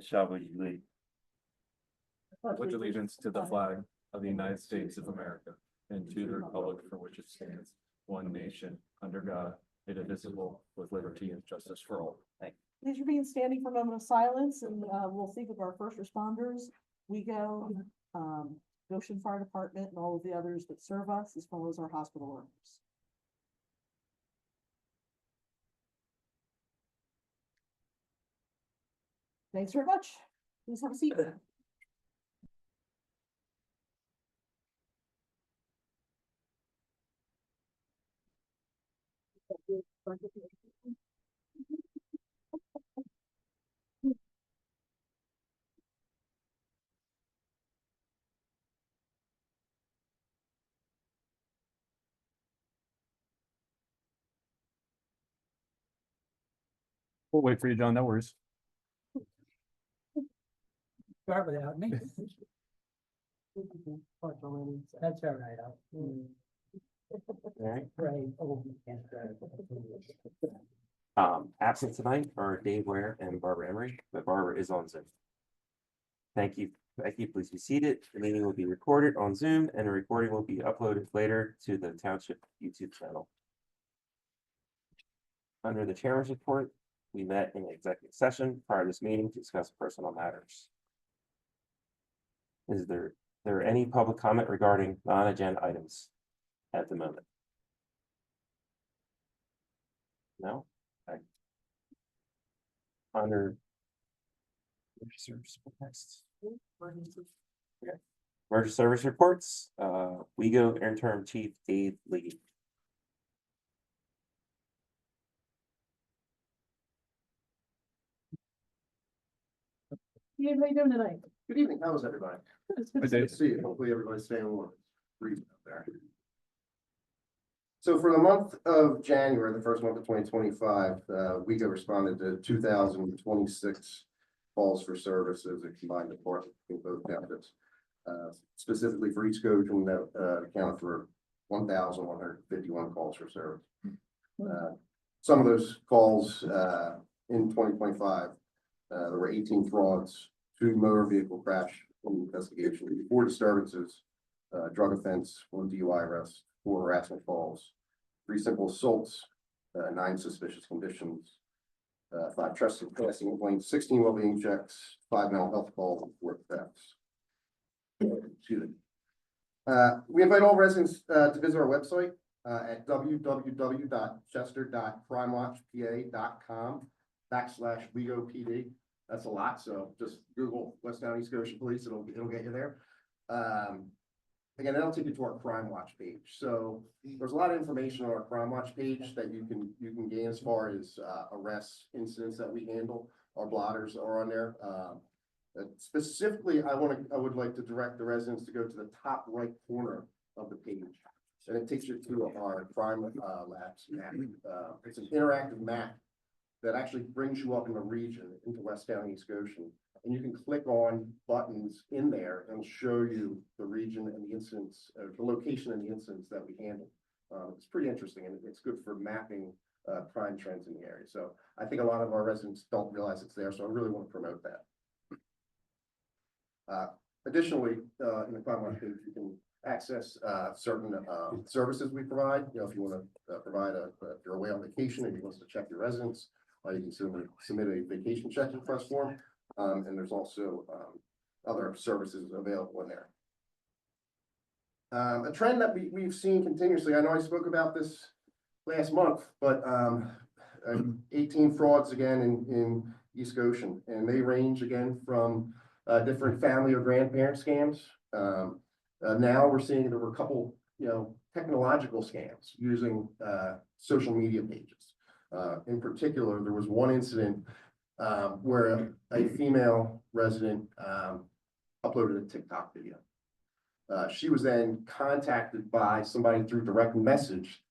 Shall we lead? Pledge allegiance to the flag of the United States of America and to the republic for which it stands, one nation, under God, indivisible, with liberty and justice for all. Please remain standing for a moment of silence, and we'll think of our first responders. We go, Goshen Fire Department and all of the others that serve us, as well as our hospital workers. Thanks very much. Please have a seat. We'll wait for you, John, no worries. Start without me. That's all right. Right. Absent tonight are Dave Ware and Barbara Emery, but Barbara is on Zoom. Thank you. Please be seated. The meeting will be recorded on Zoom and a recording will be uploaded later to the Township YouTube channel. Under the chairman's report, we met in executive session prior to this meeting to discuss personal matters. Is there any public comment regarding non-agenda items at the moment? No? Okay. Under next. Okay. Emergency service reports, WeGo interim chief Dave Lee. How are you doing tonight? Good evening. How is everybody? Hi, Dave. Good to see you. Hopefully everybody's staying warm. Freezing up there. So for the month of January, the first month of 2025, WeGo responded to 2,026 calls for services at combined department in both townships. Specifically for East Goshen, that accounted for 1,151 calls for service. Some of those calls in 2025, there were 18 frauds, 2 motor vehicle crash investigation, 4 disturbances, drug offense, 1 DUI arrest, 4 harassment calls, 3 simple assaults, 9 suspicious conditions, 5 trusted passing complaints, 16 well-being checks, 5 mental health calls, and 4 thefts. Excuse me. We invite all residents to visit our website at www.chester.crimewatchpa.com/WeGoPD. That's a lot, so just Google West County East Goshen Police, it'll get you there. Again, that'll take you to our Crime Watch page. So there's a lot of information on our Crime Watch page that you can gain as far as arrests, incidents that we handle. Our blotters are on there. Specifically, I would like to direct the residents to go to the top right corner of the page, and it takes you to our crime labs map. It's an interactive map that actually brings you up in the region into West County, East Goshen. And you can click on buttons in there and show you the region and the incidents, the location and the incidents that we handle. It's pretty interesting, and it's good for mapping crime trends in the area. So I think a lot of our residents don't realize it's there, so I really want to promote that. Additionally, in the crime watch page, you can access certain services we provide. You know, if you want to provide if you're away on vacation and you want to check your residence, you can submit a vacation check request form. And there's also other services available in there. A trend that we've seen continuously, I know I spoke about this last month, but 18 frauds again in East Goshen, and they range again from different family or grandparent scams. Now we're seeing there were a couple, technological scams using social media pages. In particular, there was one incident where a female resident uploaded a TikTok video. She was then contacted by somebody through direct message,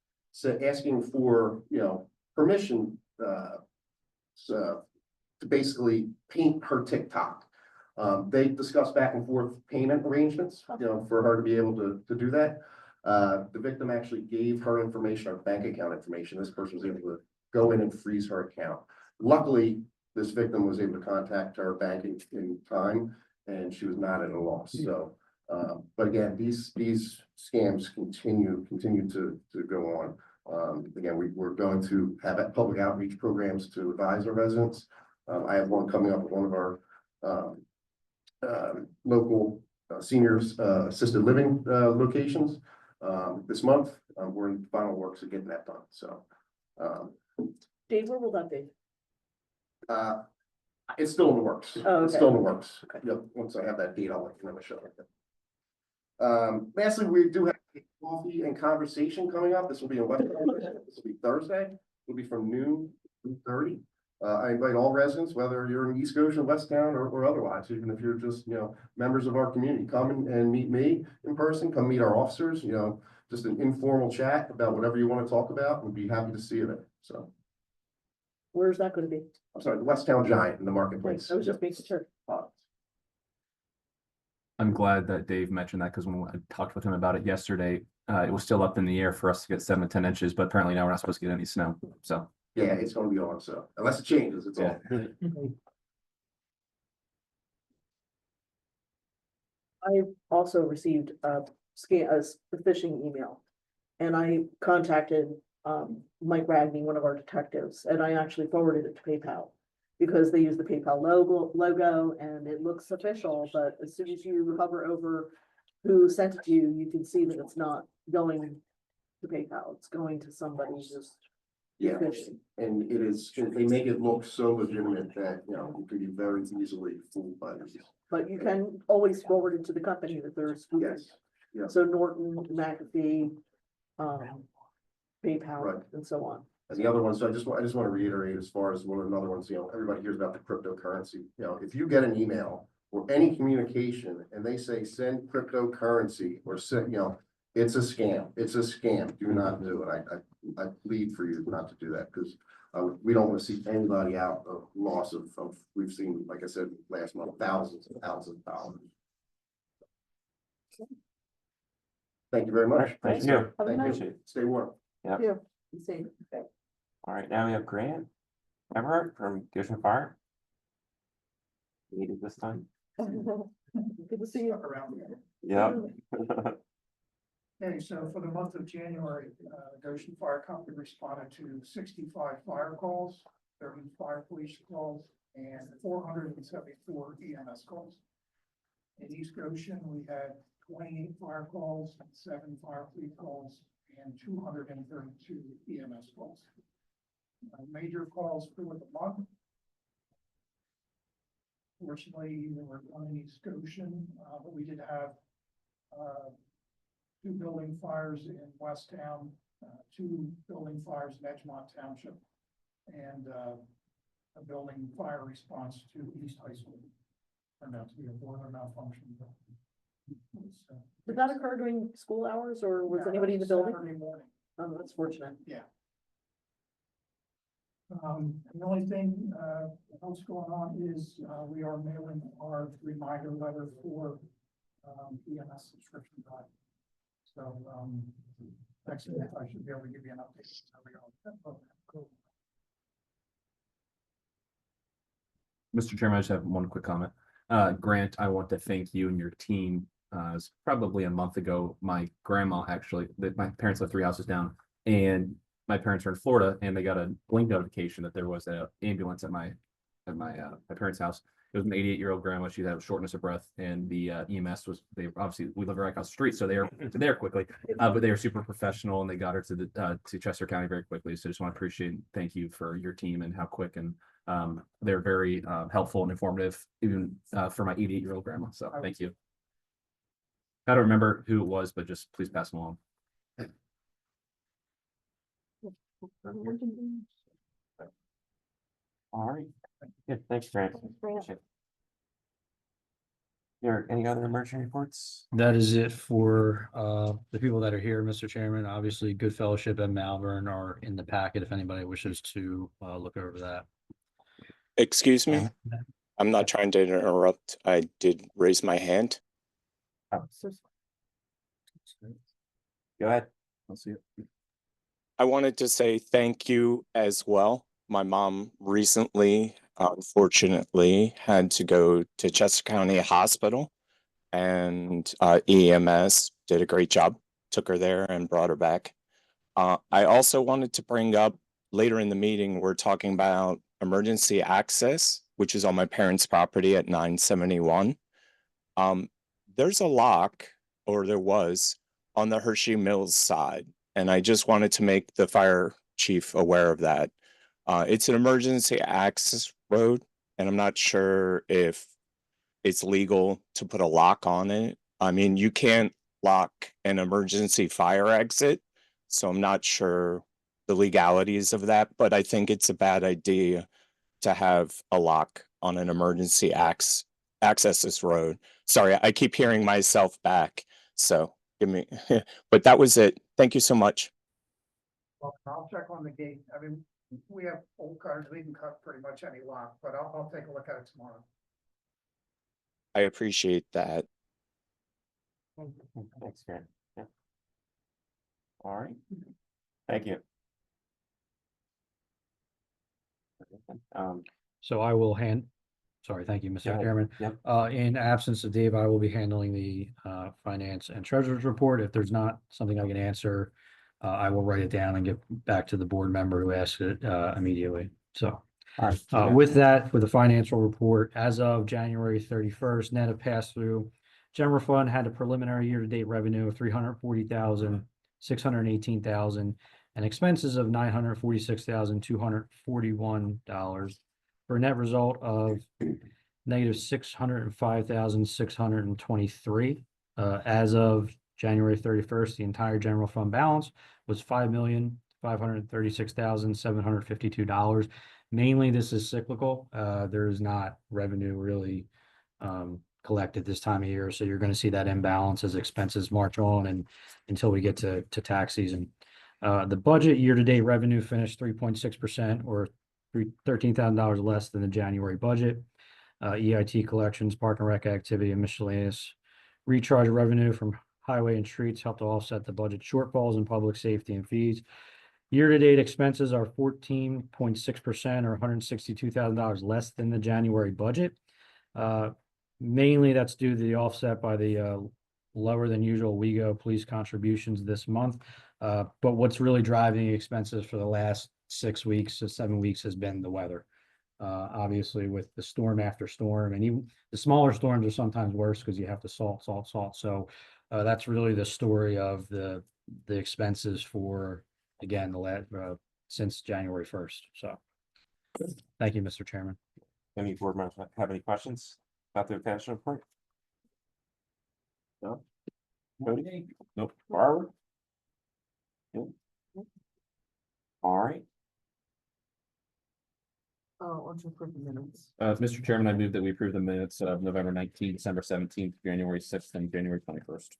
asking for permission to basically paint her TikTok. They discussed back and forth payment arrangements, for her to be able to do that. The victim actually gave her information, her bank account information. This person was able to go in and freeze her account. Luckily, this victim was able to contact her bank in time, and she was not at a loss, so. But again, these scams continue to go on. Again, we're going to have public outreach programs to advise our residents. I have one coming up at one of our local seniors assisted living locations this month. We're in final works of getting that done, so. Dave, where will that be? It's still in the works. Oh, It's okay. still in the works. Okay. Yep, once I have that date, I'll let you know, Michelle. Lastly, we do have a coffee and conversation coming up. This will be in West. This will be Thursday. It'll be from noon to 30. I invite all residents, whether you're in East Goshen, West Town, or otherwise, even if you're just, members of our community, come and meet me in person, come meet our officers, just an informal chat about whatever you want to talk about. We'd be happy to see you there. So, Where's that gonna be? I'm sorry, the West Town Giant in the marketplace. I was just making sure. I'm glad that Dave mentioned that because when I talked with him about it yesterday, it was still up in the air for us to get 7 to 10 inches, but apparently now we're not supposed to get any snow. So Yeah, it's gonna be on, so unless it changes, it's Yeah. on. I also received a phishing email. And I contacted Mike Ragney, one of our detectives, and I actually forwarded it to PayPal. Because they use the PayPal logo and it looks official, but as soon as you hover over who sent it to you, you can see that it's not going to PayPal, it's going to somebody just Yeah, phishing. and they make it look so legitimate that, you could be very easily fooled by this. But you can always forward it to the company that they're spoofing. Yes, yes. So Norton, McAfee, PayPal, Right. and so on. And the other one, so I just want to reiterate as far as one of the other ones, everybody hears about the cryptocurrency. If you get an email or any communication and they say send cryptocurrency or send, it's a scam. It's a scam. Do not do it. I plead for you not to do that because we don't want to see anybody out of loss of, we've seen, like I said, last month, thousands and thousands of dollars. Thank you very much. Thank you. Have a Thank nice- you. Stay warm. You see. All right, now we have Grant Everhart from Goshen Fire. Needed this time. Good to see you. Yep. Okay, so for the month of January, Goshen Fire Company responded to 65 fire calls, 35 police calls, and 474 EMS calls. In East Goshen, we had 28 fire calls, 7 fire fleet calls, and 232 EMS calls. Major calls for the month. Fortunately, there were none in East Goshen, but we did have 2 building fires in West Town, 2 building fires in Edgemont Township, and a building fire response to East High School. Turned out to be a boiler malfunction. Did that occur during school hours or was Yeah, anybody in the building? Saturday morning. Oh, that's fortunate. The only thing else going on is we are mailing our reminder letter for EMS subscription drive. So next month I should be able to give you an update. How we are. Cool. Mr. Chairman, I just have one quick comment. Grant, I want to thank you and your team. It's probably a month ago, my grandma actually, my parents live 3 houses down, and my parents are in Florida, and they got a blink notification that there was an ambulance at my parents' house. It was an 88-year-old grandma. She had shortness of breath, and the EMS we live right across the street, so they are there quickly. But they are super professional, and they got her to Chester County very quickly. So just want to appreciate and thank you for your team and how quick and they're very helpful and informative, even for my 88-year-old grandma. So thank you. I don't remember who it was, but just please pass them along. All right. Good, thanks, Grant. Grant. There, any other emergency reports? That is it for the people that are here, Mr. Chairman. Obviously, Good Fellowship and Malvern are in the packet if anybody wishes to look over that. Excuse me, I'm not trying to interrupt. I did raise my hand. Go ahead. I'll see it. I wanted to say thank you as well. My mom recently unfortunately had to go to Chester County Hospital, and EMS did a great job, took her there and brought her back. I also wanted to bring up, later in the meeting, we're talking about emergency access, which is on my parents' property at 971. There's a lock, or there was, on the Hershey Mills side, and I just wanted to make the fire chief aware of that. It's an emergency access road, and I'm not sure if it's legal to put a lock on it. I mean, you can't lock an emergency fire exit, so I'm not sure the legalities of that, but I think it's a bad idea to have a lock on an emergency access this road. Sorry, I keep hearing myself back, so give me, but that was it. Thank you so much. Well, I'll check on the gate. I mean, we have old cars, we can cut pretty much any lock, but I'll take a look at it tomorrow. I appreciate that. Thanks, Grant. Yeah. All right. Thank you. So I will sorry, thank you, Go Mr. ahead. Chairman. Yep. In absence of Dave, I will be handling the finance and treasurer's report. If there's not something I can answer, I will write it down and get back to the board member who asked it immediately. So All right. with that, with the financial report, as of January 31st, net of pass-through, general fund had a preliminary year-to-date revenue of $340,618,000 and expenses of $946,241 for a net result of negative $605,623. As of January 31st, the entire general fund balance was $5,536,752. Mainly, this is cyclical. There is not revenue really collected this time of year, so you're going to see that imbalance as expenses march on and until we get to tax season. The budget year-to-date revenue finished 3.6% or $13,000 less than the January budget. EIT collections, park and rec activity, and miscellaneous recharge revenue from highway and streets helped to offset the budget shortfalls in public safety and fees. Year-to-date expenses are 14.6% or $162,000 less than the January budget. Mainly that's due to the offset by the lower than usual WeGo police contributions this month. But what's really driving expenses for the last 6 weeks to 7 weeks has been the weather. Obviously with the storm after storm, and even the smaller storms are sometimes worse because you have to salt. So that's really the story of the expenses for, again, since January 1st. So thank you, Mr. Chairman. Any board members have any questions about the financial report? No? Cody? Nope. Barbara? Nope. All right. On to approve the minutes. Mr. Chairman, I move that we approve the minutes of November 19th, December 17th, January 6th, and January 21st.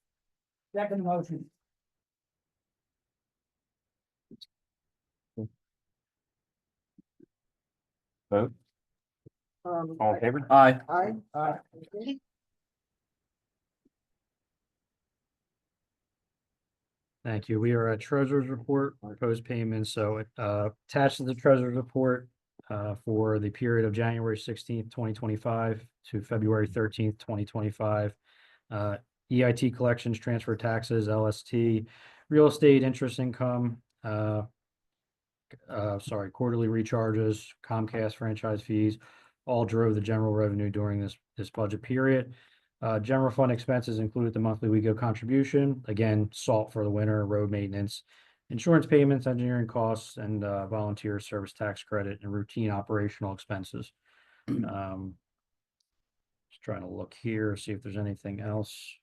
Second motion. Vote. All in favor? Aye. Aye. Aye. Okay. Thank you. We are at treasurer's report, proposed payments. So attached to the treasurer's report for the period of January 16th, 2025 to February 13th, 2025. EIT collections, transfer taxes, LST, real estate interest income, quarterly recharges, Comcast franchise fees, all drove the general revenue during this budget period. General fund expenses included the monthly WeGo contribution, again, salt for the winter, road maintenance, insurance payments, engineering costs, and volunteer service tax credit and routine operational expenses. Just trying to look here, see if there's anything else.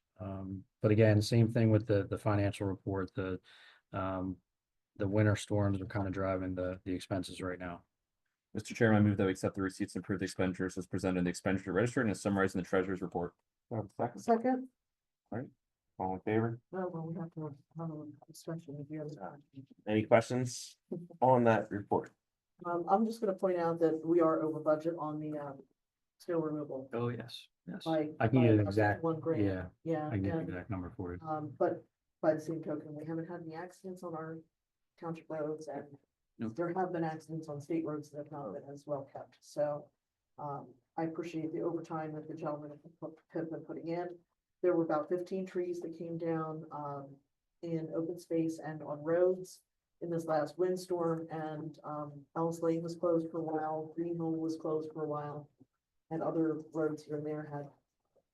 But again, same thing with the financial report. The winter storms are kind of driving the expenses right now. Mr. Chairman, I move that we accept the receipts and approve the expenditures as presented in the expenditure register and as summarized in the treasurer's report. Second. Second. All in favor? No, well, we have to have a discussion with the other side. Any questions on that report? I'm just gonna point out that we are over budget on the snow removal. Oh, yes, yes. by- I can by get an about exact, $1 grand. yeah, Yeah, I can get the and, exact number for you. but by the same token, we haven't had any accidents on our township roads, and Nope. there have been accidents on state roads that have not been as well kept, so I appreciate the overtime that the gentlemen have been putting in. There were about 15 trees that came down, in open space and on roads in this last windstorm, and, Ellis Lane was closed for a while, Greenville was closed for a while. And other roads here and there had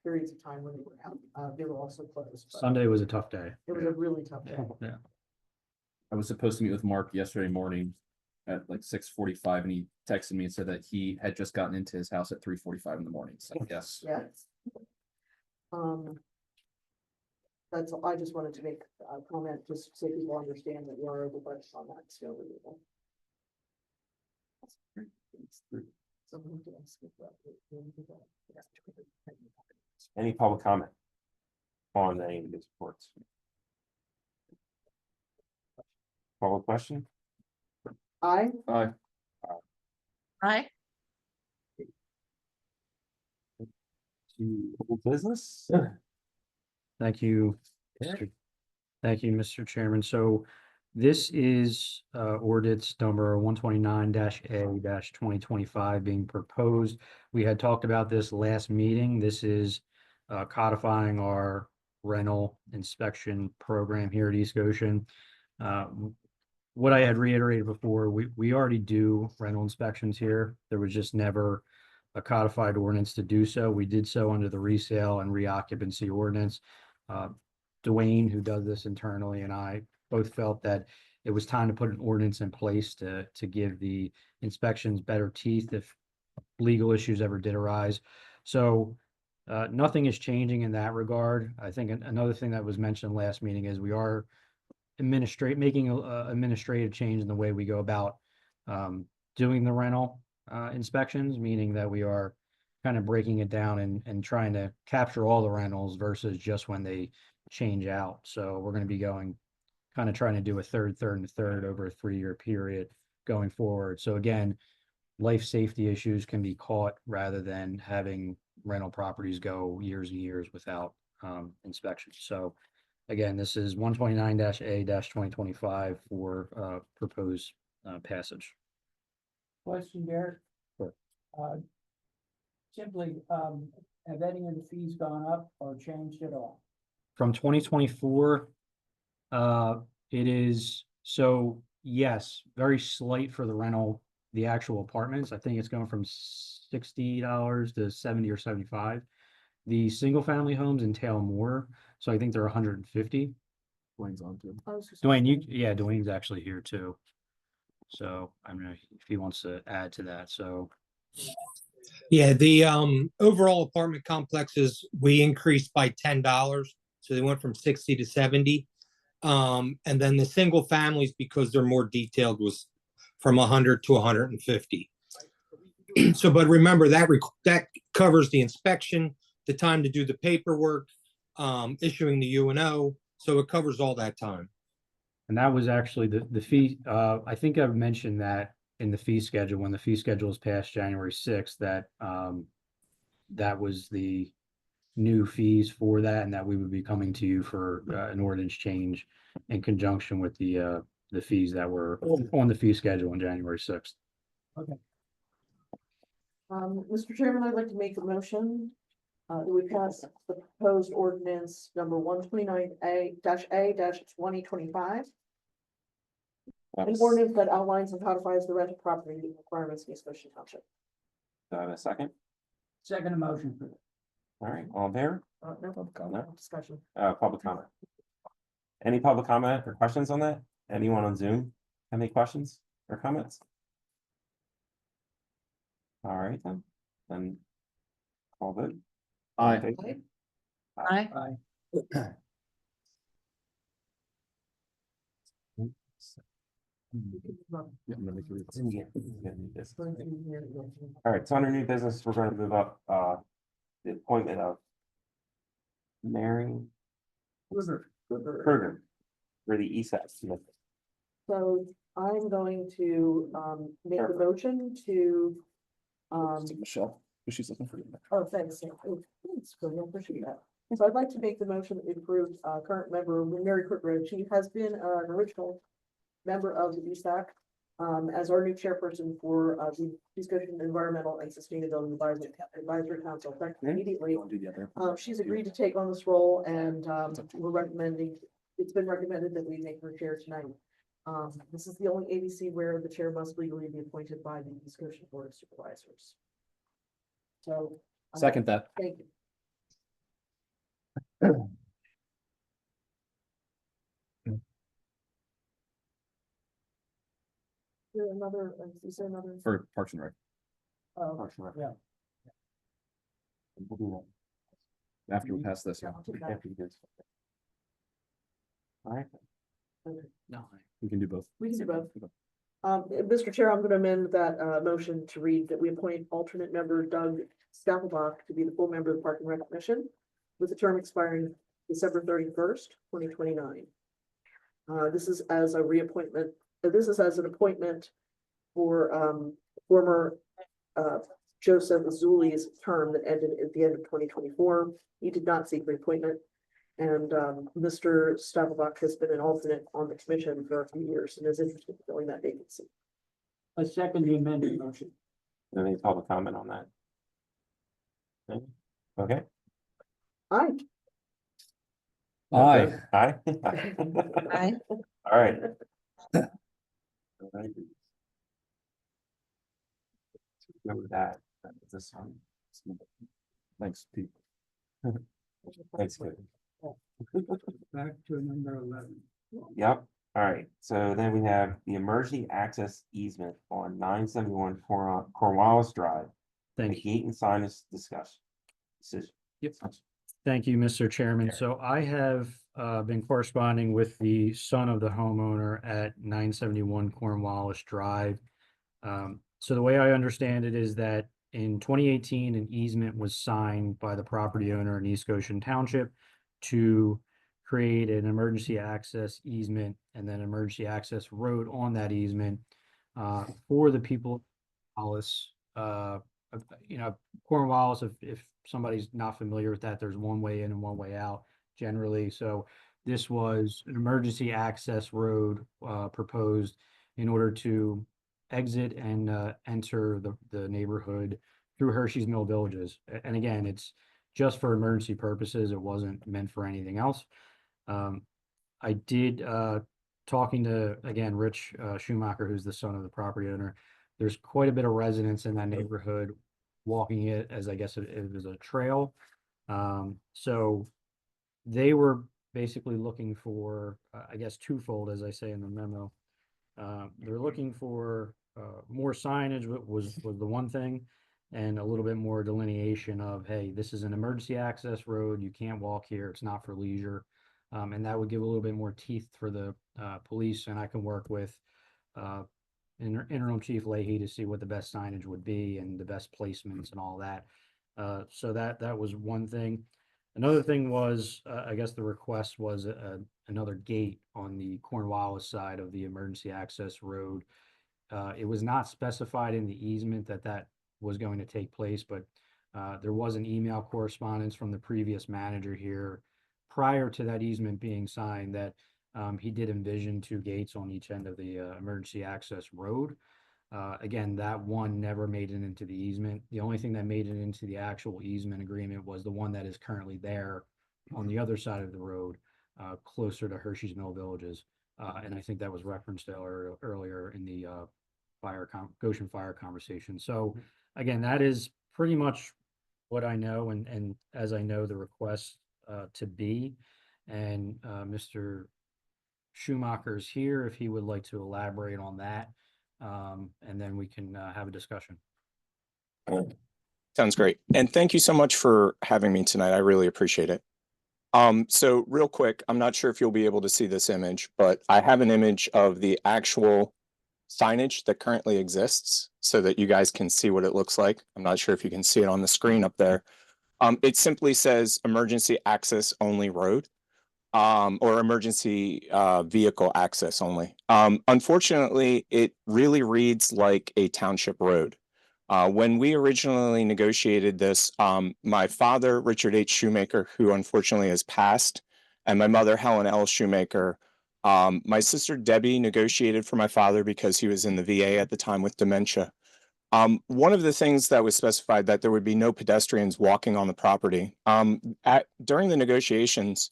periods of time when they were out, they were also closed. but Sunday was a tough day. It was a really tough day. I was supposed to meet with Mark yesterday morning at like 6:45, and he texted me and said that he had just gotten into his house at 3:45 in the morning. So yes. Yeah. That's, I just wanted to make a comment, just so people understand that we are over budget on that snow removal. Someone can speak up. Any public comment on any of these reports? Follow question? Aye. Aye. Aye. To old business? Thank you. Thank you, Mr. Chairman. So this is ordinance number 129-A-2025 being proposed. We had talked about this last meeting. This is codifying our rental inspection program here at East Goshen. What I had reiterated before, we already do rental inspections here. There was just never a codified ordinance to do so. We did so under the resale and reoccupancy ordinance. Dwayne, who does this internally, and I both felt that it was time to put an ordinance in place to give the inspections better teeth if legal issues ever did arise. So nothing is changing in that regard. I think another thing that was mentioned last meeting is we are making a administrative change in the way we go about doing the rental inspections, meaning that we are kind of breaking it down and trying to capture all the rentals versus just when they change out. So we're going to be trying to do a third, and a third over a 3-year period going forward. So again, life safety issues can be caught rather than having rental properties go years and years without inspection. So again, this is 129-A-2025 for proposed passage. Question, Derek? Sure. Simply, have any of the fees gone up or changed at all? From 2024, it is, so yes, very slight for the rental, the actual apartments. I think it's going from $60 to 70 or 75. The single family homes entail more, so I think they're 150. Dwayne's on too. Dwayne, Dwayne's actually here too. So I don't know if he wants to add to that, so. Yeah, the overall apartment complexes, we increased by $10. So they went from 60 to 70. And then the single families, because they're more detailed, was from 100 to 150. So, but remember that covers the inspection, the time to do the paperwork, issuing the UNO. So it covers all that time. And that was actually the fee, I think I've mentioned that in the fee schedule, when the fee schedule was passed January 6th, that that was the new fees for that, and that we would be coming to you for an ordinance change in conjunction with the fees that were on the fee schedule on January 6th. Okay. Mr. Chairman, I'd like to make a motion that we pass the proposed ordinance number 129-A-2025. An ordinance that outlines and codifies the rental property requirements in East Goshen Township. Do I have a second? Second motion. All right, all in favor? No public comment, discussion. Public comment. Any public comment or questions on that? Anyone on Zoom have any questions or comments? All right, then call vote. Aye. Aye. Aye. All right, so under new business, we're going to move up the appointment of Mary Kruger for the ESAT committee. So I'm going to make a motion to Michelle, who she's looking for. oh, thanks. Thanks, Cody, I appreciate that. So I'd like to make the motion that we approve current member Mary Kruger. She has been an original member of the ESAC as our new chairperson for, the discussion environmental and sustainability advisory council, effective immediately. She's agreed to take on this role and, we're recommending, it's been recommended that we make her chair tonight. This is the only ABC where the chair must legally be appointed by the East Coast Board of Supervisors. So. Second that. Thank you. Is there another? For Parks and Rec. Oh, Yeah. We'll do After we pass this, yeah, yeah. I'll take that that. after you guys. All right, No, we can do both. We can do both. Mr. Chair, I'm going to amend that, motion to read that we appoint alternate member Doug Staffelbach to be the full member of the Park and Rec Commission with the term expiring December 31st, 2029. This is as a reappointment, this is as an appointment for, former, Joseph Azuli's term that ended at the end of 2024. He did not seek reappointment. And, Mr. Staffelbach has been an alternate on the commission for a few years and is interested in filling that vacancy. I second the amended motion. any public comment on that? Okay. Aye. Aye. Aye. Aye. All right. All right. Go with that. This one. Thanks, Pete. Thanks, good. Back to number 11. Yep, all right, so then we have the emergency access easement on 971 Cornwallis Drive. The Thank you. gate and sign is discussed. Decision. Yep. Thank you, Mr. Chairman. So I have been corresponding with the son of the homeowner at 971 Cornwallis Drive. So the way I understand it is that in 2018, an easement was signed by the property owner in East Goshen Township to create an emergency access easement and then emergency access road on that easement for the people of Cornwallis. Cornwallis, if somebody's not familiar with that, there's one way in and one way out generally. So this was an emergency access road proposed in order to exit and enter the neighborhood through Hershey's Mill Villages. And again, it's just for emergency purposes. It wasn't meant for anything else. I did, talking to, again, Rich Schumacher, who's the son of the property owner, there's quite a bit of residents in that neighborhood walking it as I guess it was a trail. So they were basically looking for, I guess, twofold, as I say in the memo. They're looking for more signage was the one thing, and a little bit more delineation of, hey, this is an emergency access road. You can't walk here. It's not for leisure. And that would give a little bit more teeth for the police. And I can work with Interim Chief Leahy to see what the best signage would be and the best placements and all that. So that was one thing. Another thing was, I guess the request was another gate on the Cornwallis side of the emergency access road. It was not specified in the easement that was going to take place, but there was an email correspondence from the previous manager here prior to that easement being signed that he did envision two gates on each end of the emergency access road. Again, that one never made it into the easement. The only thing that made it into the actual easement agreement was the one that is currently there on the other side of the road, closer to Hershey's Mill Villages. And I think that was referenced earlier in the Goshen Fire conversation. So again, that is pretty much what I know and as I know the request to be. And Mr. Schumacher's here if he would like to elaborate on that. And then we can have a discussion. Sounds great. And thank you so much for having me tonight. I really appreciate it. So real quick, I'm not sure if you'll be able to see this image, but I have an image of the actual signage that currently exists so that you guys can see what it looks like. I'm not sure if you can see it on the screen up there. It simply says emergency access only road. Or emergency vehicle access only. Unfortunately, it really reads like a township road. When we originally negotiated this, my father, Richard H. Shoemaker, who unfortunately has passed, and my mother, Helen L. Shoemaker, My sister Debbie negotiated for my father because he was in the VA at the time with dementia. One of the things that was specified that there would be no pedestrians walking on the property. During the negotiations,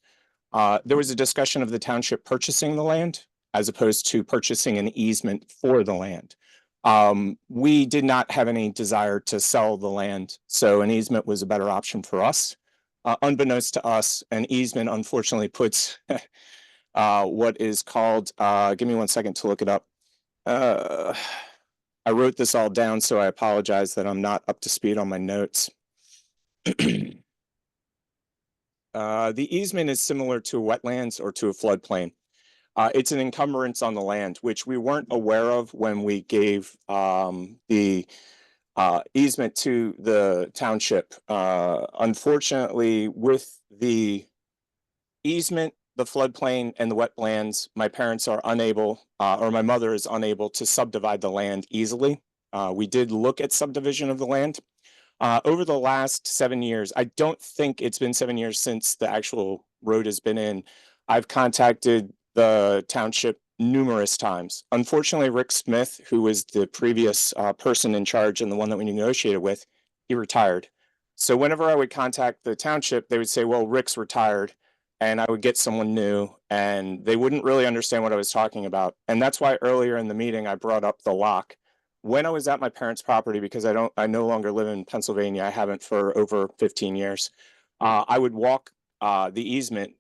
there was a discussion of the township purchasing the land as opposed to purchasing an easement for the land. We did not have any desire to sell the land, so an easement was a better option for us. Unbeknownst to us, an easement unfortunately puts what is called, give me 1 second to look it up. I wrote this all down, so I apologize that I'm not up to speed on my notes. The easement is similar to wetlands or to a floodplain. It's an encumbrance on the land, which we weren't aware of when we gave the easement to the township. Unfortunately, with the easement, the floodplain, and the wetlands, my parents are unable, or my mother is unable to subdivide the land easily. We did look at subdivision of the land. Over the last 7 years, I don't think it's been 7 years since the actual road has been in. I've contacted the township numerous times. Unfortunately, Rick Smith, who was the previous person in charge and the one that we negotiated with, he retired. So whenever I would contact the township, they would say, well, Rick's retired. And I would get someone new, and they wouldn't really understand what I was talking about. And that's why earlier in the meeting, I brought up the lock. When I was at my parents' property, because I no longer live in Pennsylvania, I haven't for over 15 years, I would walk the easement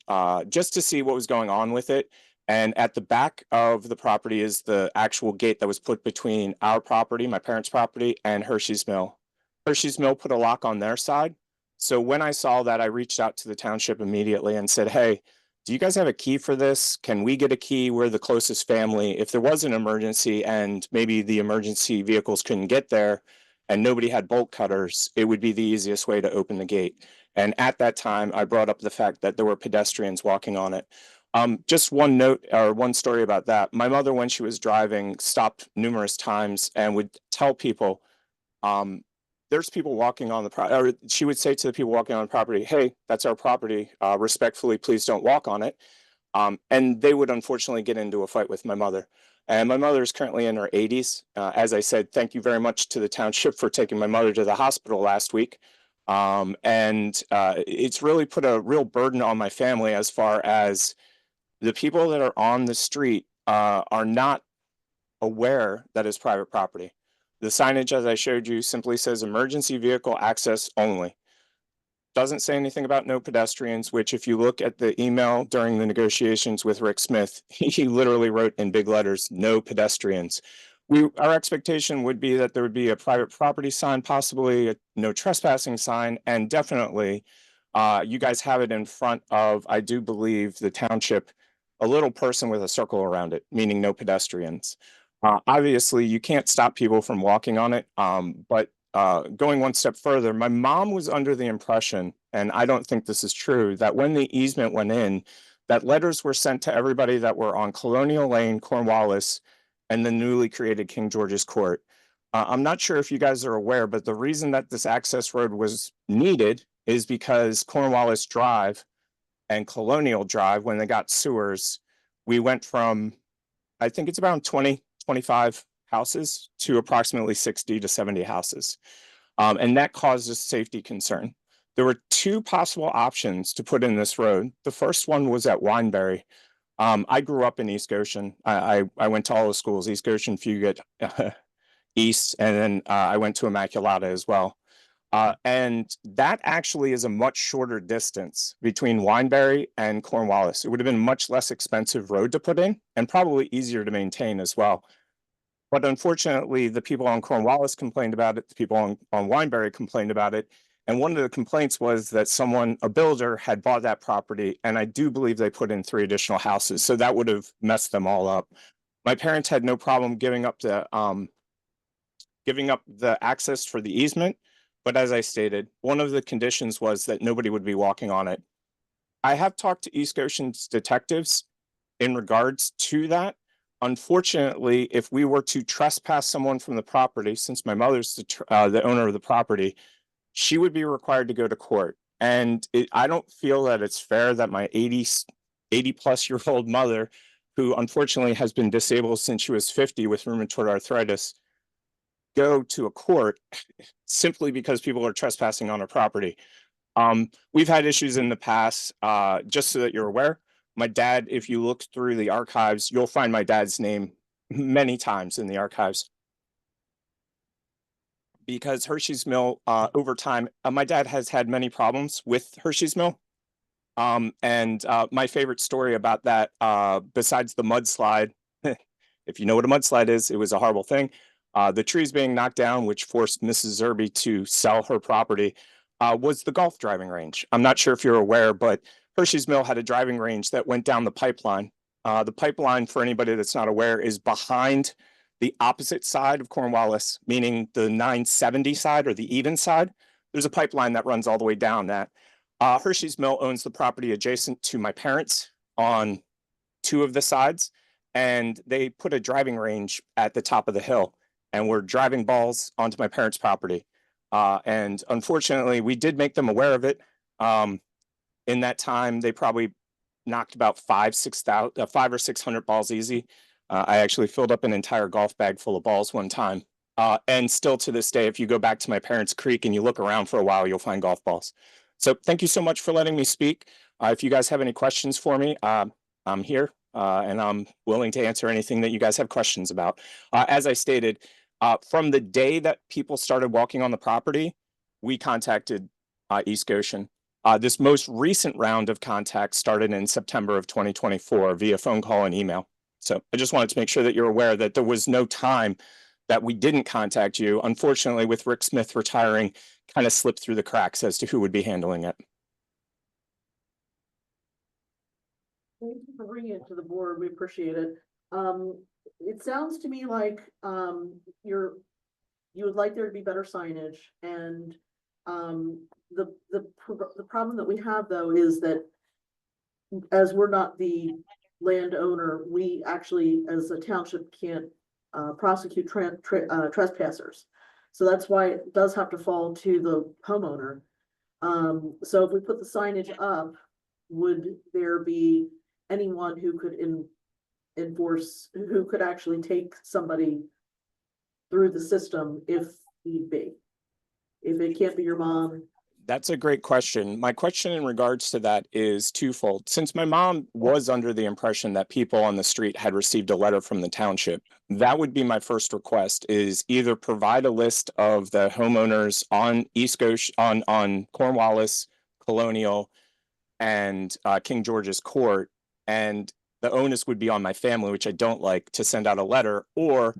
just to see what was going on with it. And at the back of the property is the actual gate that was put between our property, my parents' property, and Hershey's Mill. Hershey's Mill put a lock on their side. So when I saw that, I reached out to the township immediately and said, hey, do you guys have a key for this? Can we get a key? We're the closest family. If there was an emergency and maybe the emergency vehicles couldn't get there and nobody had bolt cutters, it would be the easiest way to open the gate. And at that time, I brought up the fact that there were pedestrians walking on it. Just one note or one story about that. My mother, when she was driving, stopped numerous times and would tell people, there's people walking on the property, or she would say to the people walking on the property, hey, that's our property. Respectfully, please don't walk on it. And they would unfortunately get into a fight with my mother. And my mother is currently in her 80s. As I said, thank you very much to the township for taking my mother to the hospital last week. It's really put a real burden on my family as far as the people that are on the street are not aware that it's private property. The signage, as I showed you, simply says emergency vehicle access only. Doesn't say anything about no pedestrians, which if you look at the email during the negotiations with Rick Smith, he literally wrote in big letters, no pedestrians. Our expectation would be that there would be a private property sign, possibly a no trespassing sign, and definitely you guys have it in front of, I do believe, the township, a little person with a circle around it, meaning no pedestrians. Obviously, you can't stop people from walking on it, but going one step further, my mom was under the impression, and I don't think this is true, that when the easement went in, that letters were sent to everybody that were on Colonial Lane, Cornwallis, and the newly created King George's Court. I'm not sure if you guys are aware, but the reason that this access road was needed is because Cornwallis Drive and Colonial Drive, when they got sewers, we went from, I think it's around 25 houses to approximately 60 to 70 houses. And that caused a safety concern. There were two possible options to put in this road. The first one was at Wineberry. I grew up in East Goshen. I went to all the schools, East Goshen, Fugate, East, and then I went to Immaculata as well. And that actually is a much shorter distance between Wineberry and Cornwallis. It would have been a much less expensive road to put in and probably easier to maintain as well. But unfortunately, the people on Cornwallis complained about it. The people on Wineberry complained about it. And one of the complaints was that a builder had bought that property. And I do believe they put in 3 additional houses. So that would have messed them all up. My parents had no problem giving up the access for the easement. But as I stated, one of the conditions was that nobody would be walking on it. I have talked to East Goshen's detectives in regards to that. Unfortunately, if we were to trespass someone from the property, since my mother's the owner of the property, she would be required to go to court. And I don't feel that it's fair that my 80 plus year old mother who unfortunately has been disabled since she was 50 with rheumatoid arthritis, go to a court simply because people are trespassing on her property. We've had issues in the past, just so that you're aware. My dad, if you look through the archives, you'll find my dad's name many times in the archives. Because Hershey's Mill, over time, my dad has had many problems with Hershey's Mill. My favorite story about that, besides the mudslide, if you know what a mudslide is, it was a horrible thing. The trees being knocked down, which forced Mrs. Zerby to sell her property, was the golf driving range. I'm not sure if you're aware, but Hershey's Mill had a driving range that went down the pipeline. The pipeline, for anybody that's not aware, is behind the opposite side of Cornwallis, meaning the 970 side or the even side. There's a pipeline that runs all the way down that. Hershey's Mill owns the property adjacent to my parents on two of the sides, and they put a driving range at the top of the hill, and we're driving balls onto my parents' property. And unfortunately, we did make them aware of it. In that time, they probably knocked about 500 or 600 balls easy. I actually filled up an entire golf bag full of balls one time. And still to this day, if you go back to my parents' creek and you look around for a while, you'll find golf balls. So thank you so much for letting me speak. If you guys have any questions for me, I'm here and I'm willing to answer anything that you guys have questions about. As I stated, from the day that people started walking on the property, we contacted East Goshen. This most recent round of contact started in September of 2024 via phone call and email. So I just wanted to make sure that you're aware that there was no time that we didn't contact you. Unfortunately, with Rick Smith retiring, kind of slipped through the cracks as to who would be handling it. Thank you for bringing it to the board. We appreciate it. It sounds to me like, you would like there to be better signage, and, the problem that we have though is that as we're not the landowner, we actually, as a township, can't prosecute trespassers. So that's why it does have to fall to the homeowner. So if we put the signage up, would there be anyone who could enforce, who could actually take somebody through the system if need be? If it can't be your mom. That's a great question. My question in regards to that is twofold. Since my mom was under the impression that people on the street had received a letter from the township, that would be my first request, is either provide a list of the homeowners on East Goshen, on Cornwallis, Colonial, and King George's Court, and the onus would be on my family, which I don't like, to send out a letter, or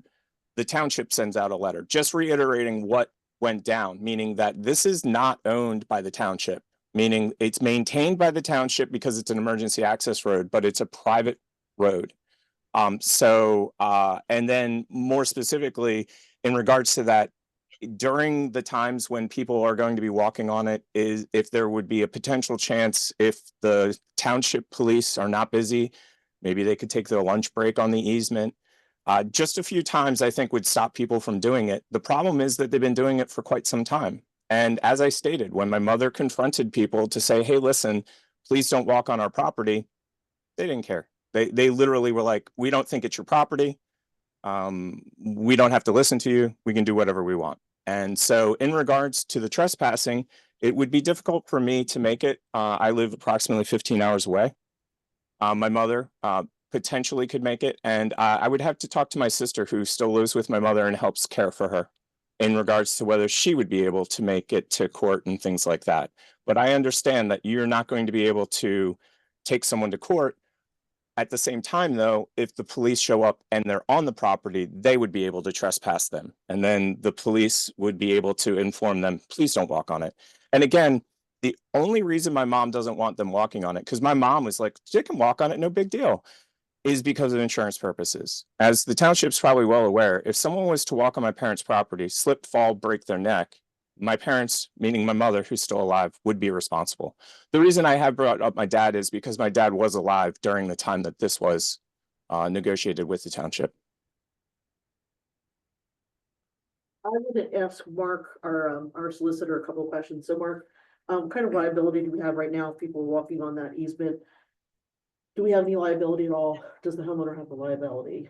the township sends out a letter, just reiterating what went down, meaning that this is not owned by the township, meaning it's maintained by the township because it's an emergency access road, but it's a private road. And then more specifically, in regards to that, during the times when people are going to be walking on it, is if there would be a potential chance, if the township police are not busy, maybe they could take their lunch break on the easement. Just a few times, I think, would stop people from doing it. The problem is that they've been doing it for quite some time. And as I stated, when my mother confronted people to say, hey, listen, please don't walk on our property, they didn't care. They literally were like, we don't think it's your property. We don't have to listen to you. We can do whatever we want. And so in regards to the trespassing, it would be difficult for me to make it. I live approximately 15 hours away. My mother potentially could make it. And I would have to talk to my sister, who still lives with my mother and helps care for her, in regards to whether she would be able to make it to court and things like that. But I understand that you're not going to be able to take someone to court. At the same time, though, if the police show up and they're on the property, they would be able to trespass them. And then the police would be able to inform them, please don't walk on it. And again, the only reason my mom doesn't want them walking on it, because my mom was like, they can walk on it, no big deal, is because of insurance purposes. As the township's probably well aware, if someone was to walk on my parents' property, slip, fall, break their neck, my parents, meaning my mother, who's still alive, would be responsible. The reason I have brought up my dad is because my dad was alive during the time that this was negotiated with the township. I would ask Mark, our solicitor, a couple of questions. So Mark, kind of liability do we have right now if people are walking on that easement? Do we have any liability at all? Does the homeowner have the liability?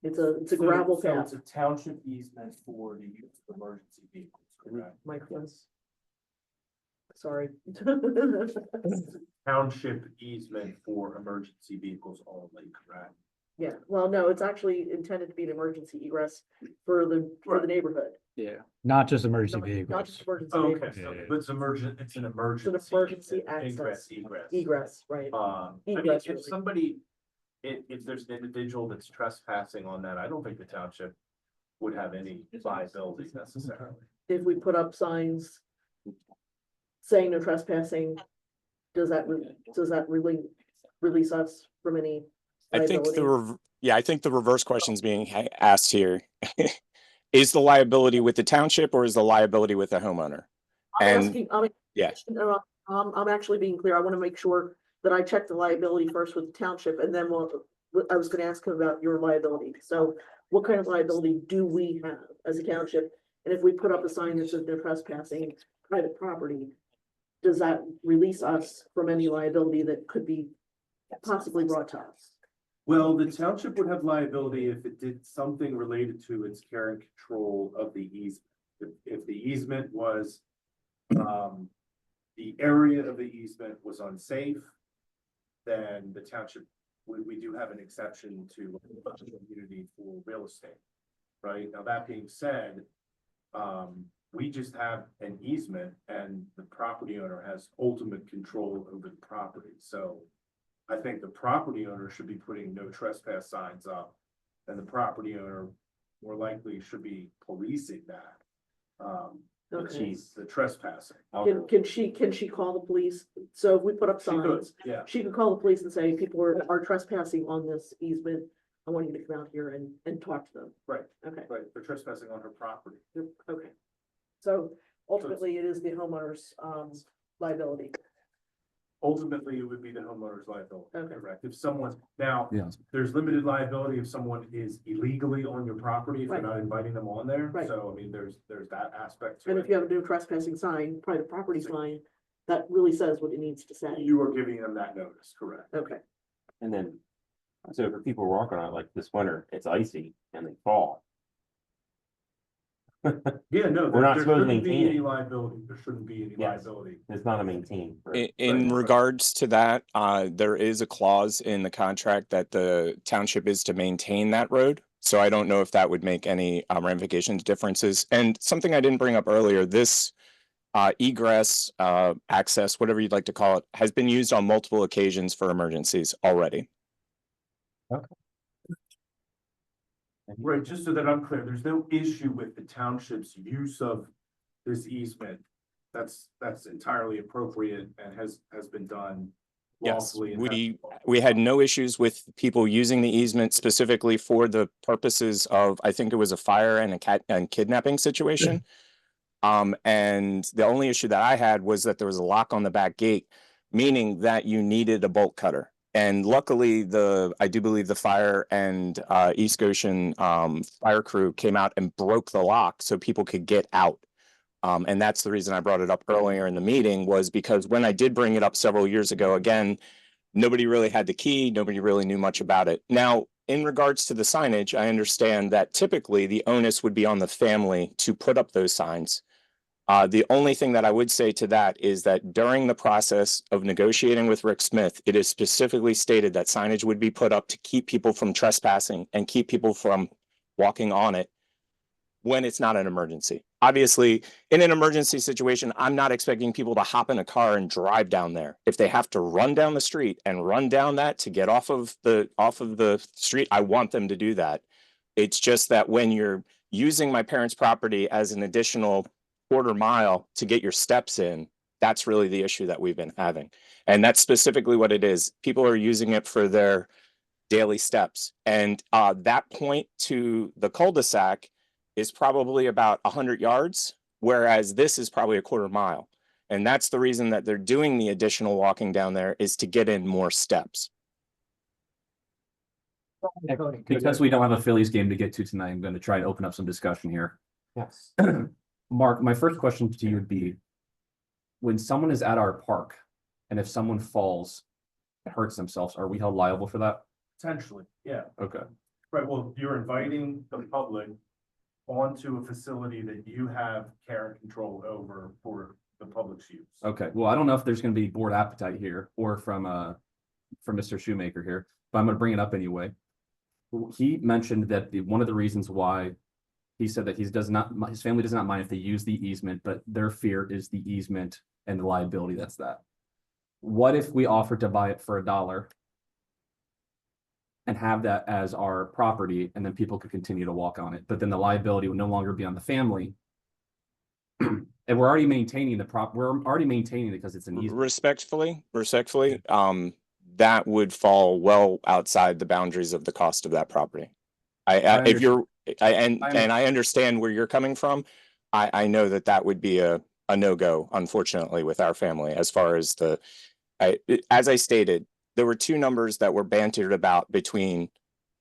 It's a gravel path. a township easement for the use of emergency vehicles, correct? Mike, yes. Sorry. Township easement for emergency vehicles only, correct? Yeah, well, no, it's actually intended to be an emergency egress for the neighborhood. Yeah. Not just emergency Not vehicles. just emergency Oh, okay, vehicles. so, but it's emergent, it's an emergency. emergency Ingress, access. egress. Egress, right. I mean, Egress, if really. somebody, if there's an individual that's trespassing on that, I don't think the township would have any liability necessarily. If we put up signs saying no trespassing, does that really release us from any I think liability? I think the reverse question is being asked here. Is the liability with the township or is the liability with the homeowner? Yeah. I'm actually being clear. I want to make sure that I check the liability first with the township, and then I was gonna ask him about your liability. So what kind of liability do we have as a township? And if we put up a sign that says no trespassing private property, does that release us from any liability that could be possibly brought to us? Well, the township would have liability if it did something related to its care and control of the easement. If the easement was, the area of the easement was unsafe, then the township, we do have an exception to community for real estate. Right, now that being said, we just have an easement and the property owner has ultimate control over the property, so I think the property owner should be putting no trespass signs up, and the property owner more likely should be policing that. Okay. The trespassing. Can she call the police? So if we put up She could, signs, yeah. she can call the police and say, people are trespassing on this easement. I want you to come out here and talk to them. Right, Okay, right, they're trespassing on her property. okay. So ultimately, it is the homeowner's liability. Ultimately, it would be the homeowner's liability, Okay. correct? If someone, now, Yes. there's limited liability if someone is illegally on your property, if you're Right. not inviting them on there. Right. So, I mean, there's that aspect to And it. if you have a no trespassing sign, private property sign, that really says what it needs to say. You are giving them that notice, correct? Okay, And then, so for people walking on it, like this winter, it's icy and they fall. Yeah, no, We're not there supposed to shouldn't be maintain any it. liability. There shouldn't be any Yes. liability. It's not a maintain. In regards to that, there is a clause in the contract that the township is to maintain that road. So I don't know if that would make any ramifications, differences. And something I didn't bring up earlier, this egress, access, whatever you'd like to call it, has been used on multiple occasions for emergencies already. Right, just so that I'm clear, there's no issue with the township's use of this easement. That's entirely appropriate and has been done Yes, lawfully. and we had no issues with people using the easement specifically for the purposes of, I think it was a fire and and kidnapping situation. And the only issue that I had was that there was a lock on the back gate, meaning that you needed a bolt cutter. And luckily, I do believe the fire and East Goshen fire crew came out and broke the lock so people could get out. And that's the reason I brought it up earlier in the meeting, was because when I did bring it up several years ago, again, nobody really had the key. Nobody really knew much about it. Now, in regards to the signage, I understand that typically the onus would be on the family to put up those signs. The only thing that I would say to that is that during the process of negotiating with Rick Smith, it is specifically stated that signage would be put up to keep people from trespassing and keep people from walking on it when it's not an emergency. Obviously, in an emergency situation, I'm not expecting people to hop in a car and drive down there. If they have to run down the street and run down that to get off of the street, I want them to do that. It's just that when you're using my parents' property as an additional quarter mile to get your steps in, that's really the issue that we've been having. And that's specifically what it is. People are using it for their daily steps. And that point to the cul-de-sac is probably about 100 yards, whereas this is probably a quarter mile. And that's the reason that they're doing the additional walking down there, is to get in more steps. Because we don't have a Phillies game to get to tonight, I'm going to try to open up some discussion here. Yes. Mark, my first question to you would be, when someone is at our park and if someone falls, hurts themselves, are we held liable for that? Potentially, yeah. Okay. Right, well, you're inviting the public onto a facility that you have care and control over for the public's use. Okay, well, I don't know if there's gonna be board appetite here or from Mr. Shoemaker here, but I'm gonna bring it up anyway. He mentioned that one of the reasons why he said that his family does not mind if they use the easement, but their fear is the easement and the liability that's that. What if we offered to buy it for $1 and have that as our property, and then people could continue to walk on it, but then the liability would no longer be on the family? And we're already maintaining we're already maintaining it because it's an easement. Respectfully, that would fall well outside the boundaries of the cost of that property. And I understand where you're coming from. I know that would be a no-go, unfortunately, with our family, as far as as I stated, there were two numbers that were bantered about between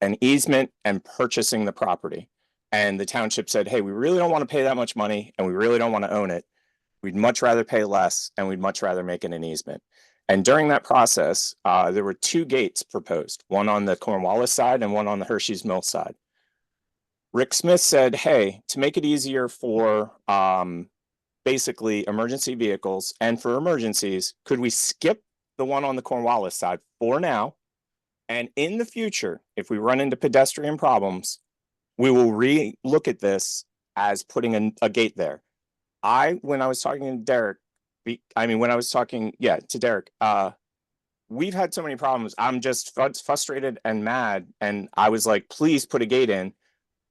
an easement and purchasing the property. And the township said, hey, we really don't want to pay that much money and we really don't want to own it. We'd much rather pay less and we'd much rather make it an easement. And during that process, there were two gates proposed, one on the Cornwallis side and one on the Hershey's Mill side. Rick Smith said, hey, to make it easier for basically emergency vehicles and for emergencies, could we skip the one on the Cornwallis side for now? And in the future, if we run into pedestrian problems, we will re-look at this as putting a gate there. When I was talking to Derek, to Derek, we've had so many problems. I'm just frustrated and mad. And I was like, please put a gate in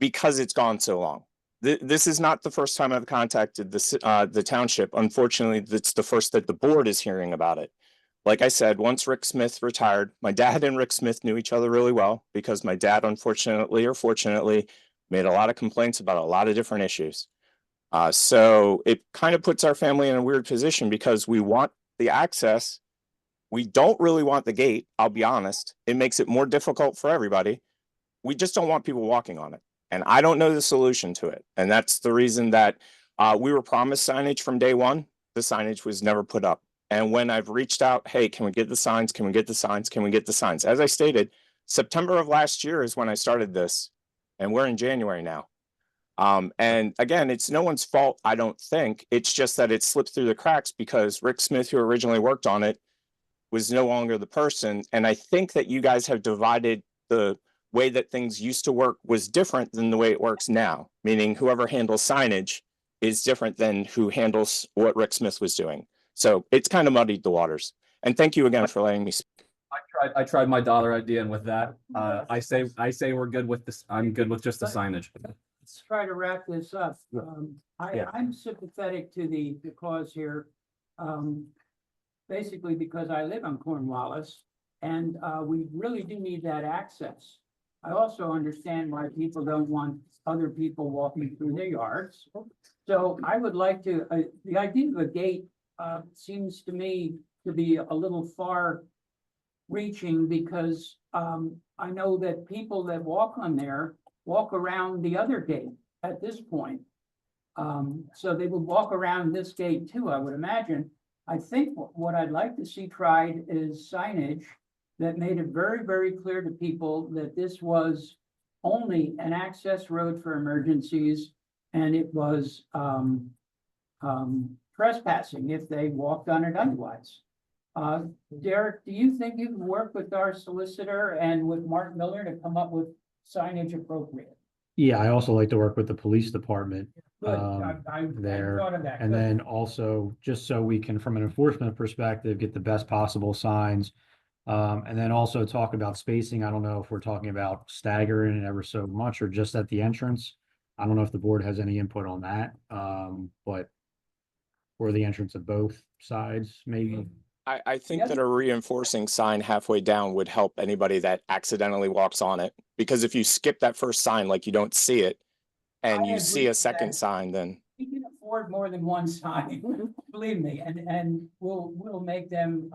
because it's gone so long. This is not the first time I've contacted the township. Unfortunately, it's the first that the board is hearing about it. Like I said, once Rick Smith retired, my dad and Rick Smith knew each other really well because my dad, unfortunately or fortunately, made a lot of complaints about a lot of different issues. So it kind of puts our family in a weird position because we want the access. We don't really want the gate, I'll be honest. It makes it more difficult for everybody. We just don't want people walking on it. And I don't know the solution to it. And that's the reason that we were promised signage from day one. The signage was never put up. And when I've reached out, hey, can we get the signs? Can we get the signs? Can we get the signs? As I stated, September of last year is when I started this, and we're in January now. And again, it's no one's fault, I don't think. It's just that it slipped through the cracks because Rick Smith, who originally worked on it, was no longer the person. And I think that you guys have divided the way that things used to work was different than the way it works now, meaning whoever handles signage is different than who handles what Rick Smith was doing. So it's kind of muddied the waters. And thank you again for letting me speak. I tried my dollar idea, and with that, I say we're good with this. I'm good with just the signage. Let's try to wrap this up. Yeah. I'm sympathetic to the cause here. Basically because I live on Cornwallis and we really do need that access. I also understand why people don't want other people walking through their yards. So I would like to, the idea of a gate seems to me to be a little far reaching because I know that people that walk on there walk around the other gate at this point. So they would walk around this gate too, I would imagine. I think what I'd like to see tried is signage that made it very, very clear to people that this was only an access road for emergencies and it was trespassing if they walked on it otherwise. Derek, do you think you can work with our solicitor and with Mark Miller to come up with signage appropriate? Yeah, I also like to work with the police department. Good, I there. thought of that. And Good. then also, just so we can, from an enforcement perspective, get the best possible signs. And then also talk about spacing. I don't know if we're talking about staggering it ever so much or just at the entrance. I don't know if the board has any input on that, but for the entrance of both sides, maybe. I think that a reinforcing sign halfway down would help anybody that accidentally walks on it. Because if you skip that first sign, like you don't see it, and you see a second sign, then We can afford more than one sign, believe me, and we'll make them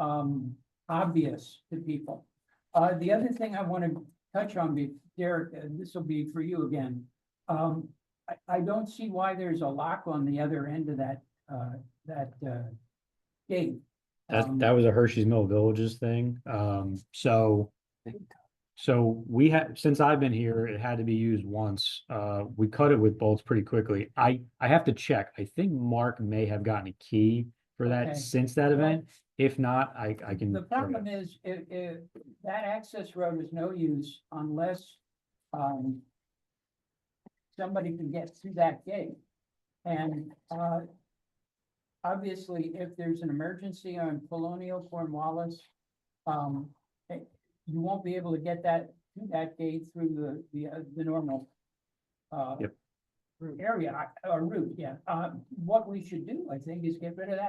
obvious to people. The other thing I want to touch on, Derek, this will be for you again. I don't see why there's a lock on the other end of that gate. That was a Hershey's Mill Villages thing. So we had, since I've been here, it had to be used once. We cut it with bolts pretty quickly. I have to check. I think Mark may have gotten a key for that Okay. since that event. If not, I can. The problem is, if that access road is no use unless, somebody can get through that gate. And, obviously, if there's an emergency on Colonial Cornwallis, you won't be able to get that gate through the normal Yep. area or route, yeah. What we should do, I think, is get rid of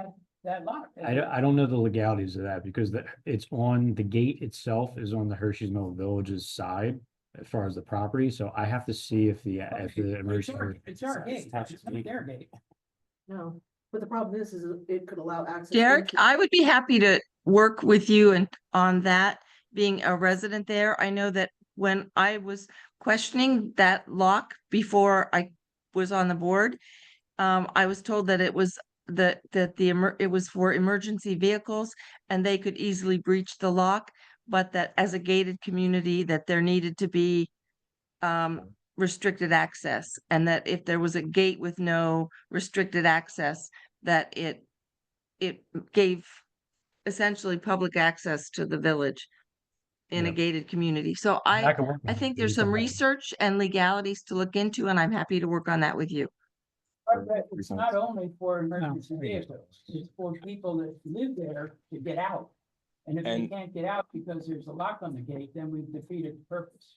that lock. I don't know the legalities of that because it's on, the gate itself is on the Hershey's Mill Villages side as far as the property. So I have to see if the emergency. It's our gate, it's not their gate. No, but the problem is it could allow access. Derek, into- I would be happy to work with you and on that, being a resident there. I know that when I was questioning that lock before I was on the board, I was told that it was it was for emergency vehicles and they could easily breach the lock, but that as a gated community, that there needed to be restricted access, and that if there was a gate with no restricted access, that it gave essentially public access to the village in a Yeah. gated community. So I can work I on it. think there's some research and legalities to look into, and I'm happy to work on that with you. But it's not only for emergency vehicles, it's for people that live there to get out. And if they And- can't get out because there's a lock on the gate, then we've defeated the purpose.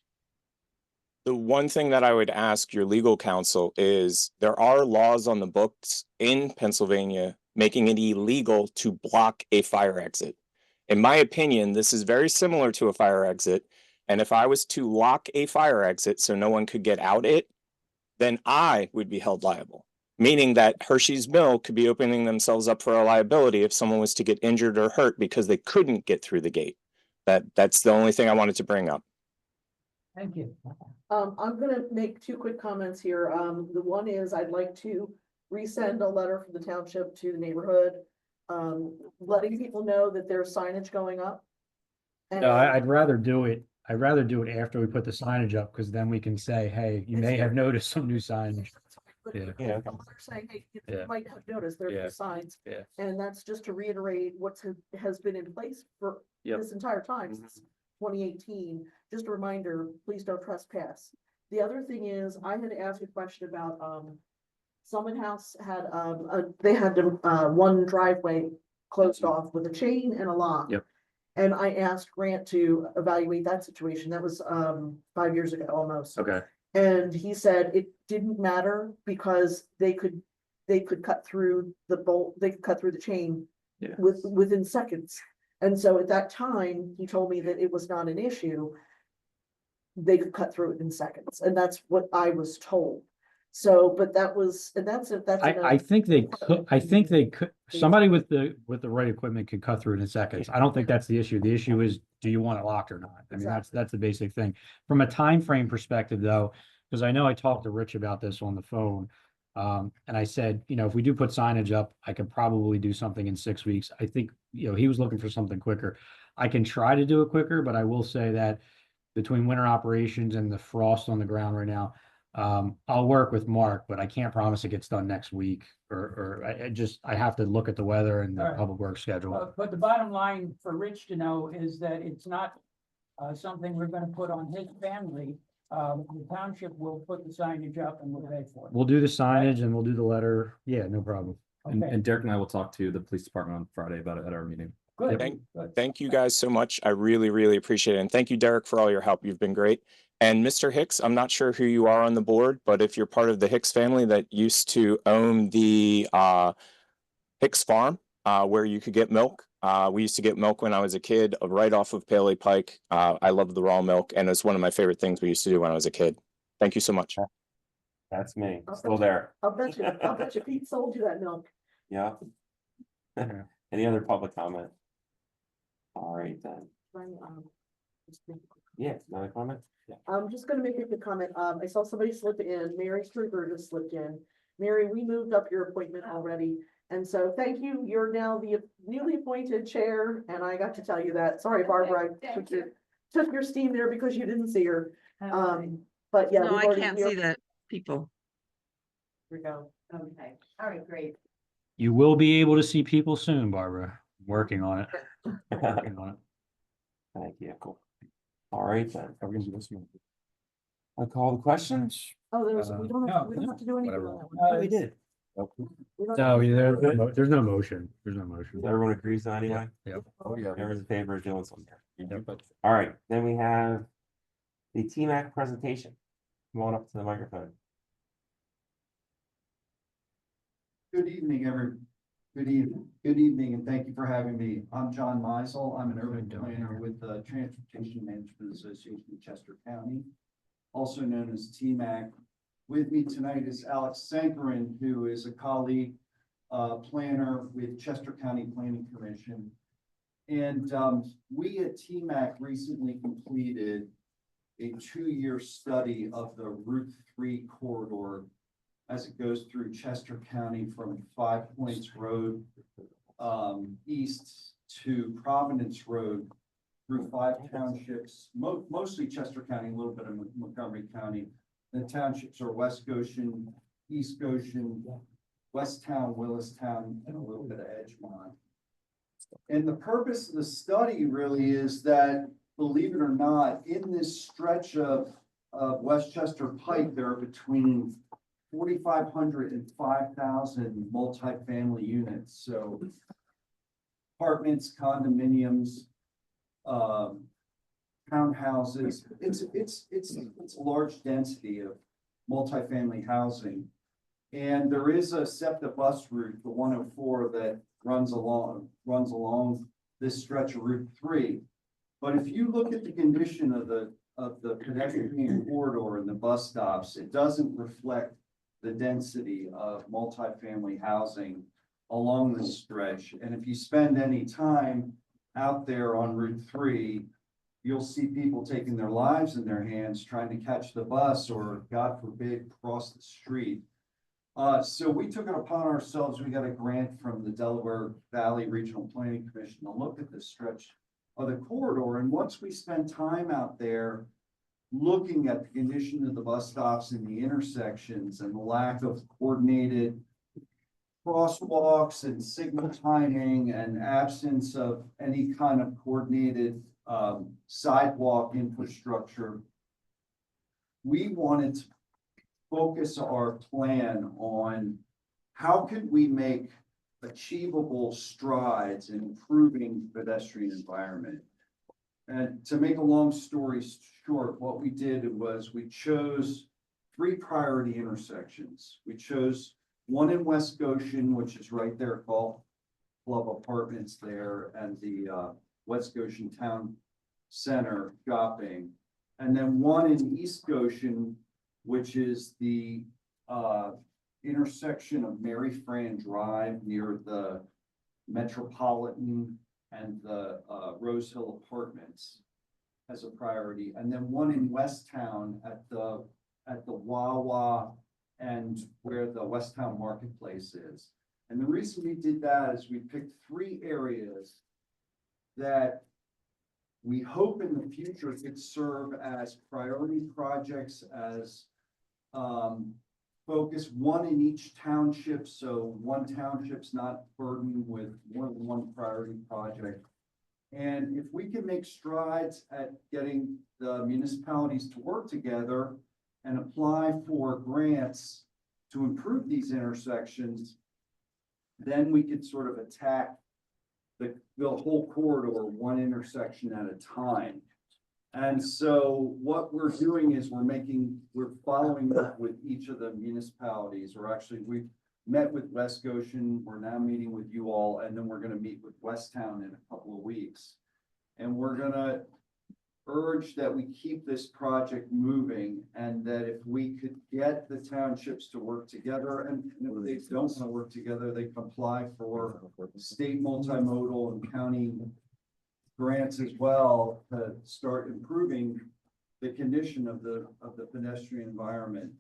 The one thing that I would ask your legal counsel is there are laws on the books in Pennsylvania making it illegal to block a fire exit. In my opinion, this is very similar to a fire exit. And if I was to lock a fire exit so no one could get out it, then I would be held liable. Meaning that Hershey's Mill could be opening themselves up for a liability if someone was to get injured or hurt because they couldn't get through the gate. That's the only thing I wanted to bring up. Thank you. I'm gonna make two quick comments here. The one is I'd like to resend a letter from the township to the neighborhood, letting people know that there's signage going up. And No, I'd rather do it. I'd rather do it after we put the signage up, because then we can say, hey, you may have noticed some new signage. But Yeah. Yeah. the letter saying, hey, you Yeah. might have noticed there's Yeah. the signs. Yeah. And that's just to reiterate what has been in place for Yep. this entire time since 2018. Just a reminder, please don't trespass. The other thing is, I had asked a question about, Summit House had, they had one driveway closed off with a chain and a lock. Yep. And I asked Grant to evaluate that situation. That was, 5 years ago almost. Okay. And he said it didn't matter because they could cut through the bolt, they could cut through the chain Yeah. within seconds. And so at that time, he told me that it was not an issue. They could cut through it in seconds, and that's what I was told. So, but that was, and that's. I think they could, somebody with the right equipment could cut through it in seconds. I don't think that's the issue. The issue is, do you want it locked or not? I mean, that's the basic thing. From a time frame perspective, though, because I know I talked to Rich about this on the phone. And I said, if we do put signage up, I could probably do something in 6 weeks. I think, he was looking for something quicker. I can try to do it quicker, but I will say that between winter operations and the frost on the ground right now, I'll work with Mark, but I can't promise it gets done next week, or I have to look at the weather and the All right. public works schedule. But the bottom line for Rich to know is that it's not something we're gonna put on his family. The township will put the signage up and we'll pay for it. We'll do the signage and we'll do the letter. Yeah, no problem. Okay, And Derek and I will talk to the police department on Friday about it at our meeting. good. Thank- good. Thank you guys so much. I really, really appreciate it. And thank you, Derek, for all your help. You've been great. And Mr. Hicks, I'm not sure who you are on the board, but if you're part of the Hicks family that used to own the Hicks Farm, where you could get milk. We used to get milk when I was a kid, right off of Paley Pike. I love the raw milk, and it's one of my favorite things we used to do when I was a kid. Thank you so much. That's me, I'll still bet you- there. I'll bet you Pete sold you that milk. Yeah. Any other public comment? All right, then. Just make a quick Yeah, another comment? Yeah. I'm just gonna make a quick comment. I saw somebody slip in. Mary Krueger just slipped in. Mary, we moved up your appointment already. And so thank you. You're now the newly appointed chair, and I got to tell you that. Sorry, Barbara, I took your steam there because you didn't see her. But yeah. No, we've I already- can't see the people. Here we go. Okay, all right, great. You will be able to see people soon, Barbara. Working on it. Working on it. Thank you. Cool. All right, then. I call the questions. Oh, we don't no, have to do anything whatever. on that one. Oh, we did. We don't- No, there's no motion. There's no motion. Everyone agrees on anyway? Yep. Oh, yeah. Everyone's in favor of doing something. Yep. All right, then we have the TMAC presentation. Come on up to the microphone. Good evening, good evening, and thank you for having me. I'm John Meisel. I'm an urban planner with the Transportation Management Association of Chester County, also known as TMAC. With me tonight is Alex Sankarin, who is a colleague, planner with Chester County Planning Commission. And we at TMAC recently completed a 2-year study of the Route 3 corridor as it goes through Chester County from 5 Points Road east to Providence Road through 5 townships, mostly Chester County, a little bit of Montgomery County. The townships are West Goshen, East Goshen, Westtown, Willistown, and a little bit of Edgemont. And the purpose of the study really is that, believe it or not, in this stretch of Westchester Pike, there are between 4,500 and 5,000 multifamily units. So apartments, condominiums, townhouses. It's a large density of multifamily housing. And there is a SEPTA bus route, the 104, that runs along this stretch of Route 3. But if you look at the condition of the pedestrian corridor and the bus stops, it doesn't reflect the density of multifamily housing along this stretch. And if you spend any time out there on Route 3, you'll see people taking their lives in their hands trying to catch the bus or, God forbid, cross the street. So we took it upon ourselves. We got a grant from the Delaware Valley Regional Planning Commission to look at this stretch of the corridor. And once we spend time out there looking at the condition of the bus stops and the intersections and the lack of coordinated crosswalks and signal timing and absence of any kind of coordinated sidewalk infrastructure, we wanted to focus our plan on how could we make achievable strides in improving the pedestrian environment. And to make a long story short, what we did was we chose 3 priority intersections. We chose one in West Goshen, which is right there called Club Apartments there, and the West Goshen Town Center shopping. And then one in East Goshen, which is the intersection of Mary Fran Drive near the Metropolitan and the Rose Hill Apartments as a priority, and then one in Westtown at the Wawa and where the Westtown Marketplace is. And the reason we did that is we picked 3 areas that we hope in the future could serve as priority projects, as focus, one in each township, so one township's not burdened with more than one priority project. And if we can make strides at getting the municipalities to work together and apply for grants to improve these intersections, then we could sort of attack the whole corridor, one intersection at a time. And so what we're doing is we're following up with each of the municipalities, or actually we've met with West Goshen, we're now meeting with you all, and then we're gonna meet with Westtown in a couple of weeks. And we're gonna urge that we keep this project moving, and that if we could get the townships to work together, and if they don't wanna work together, they can apply for state multimodal and county grants as well to start improving the condition of the pedestrian environment.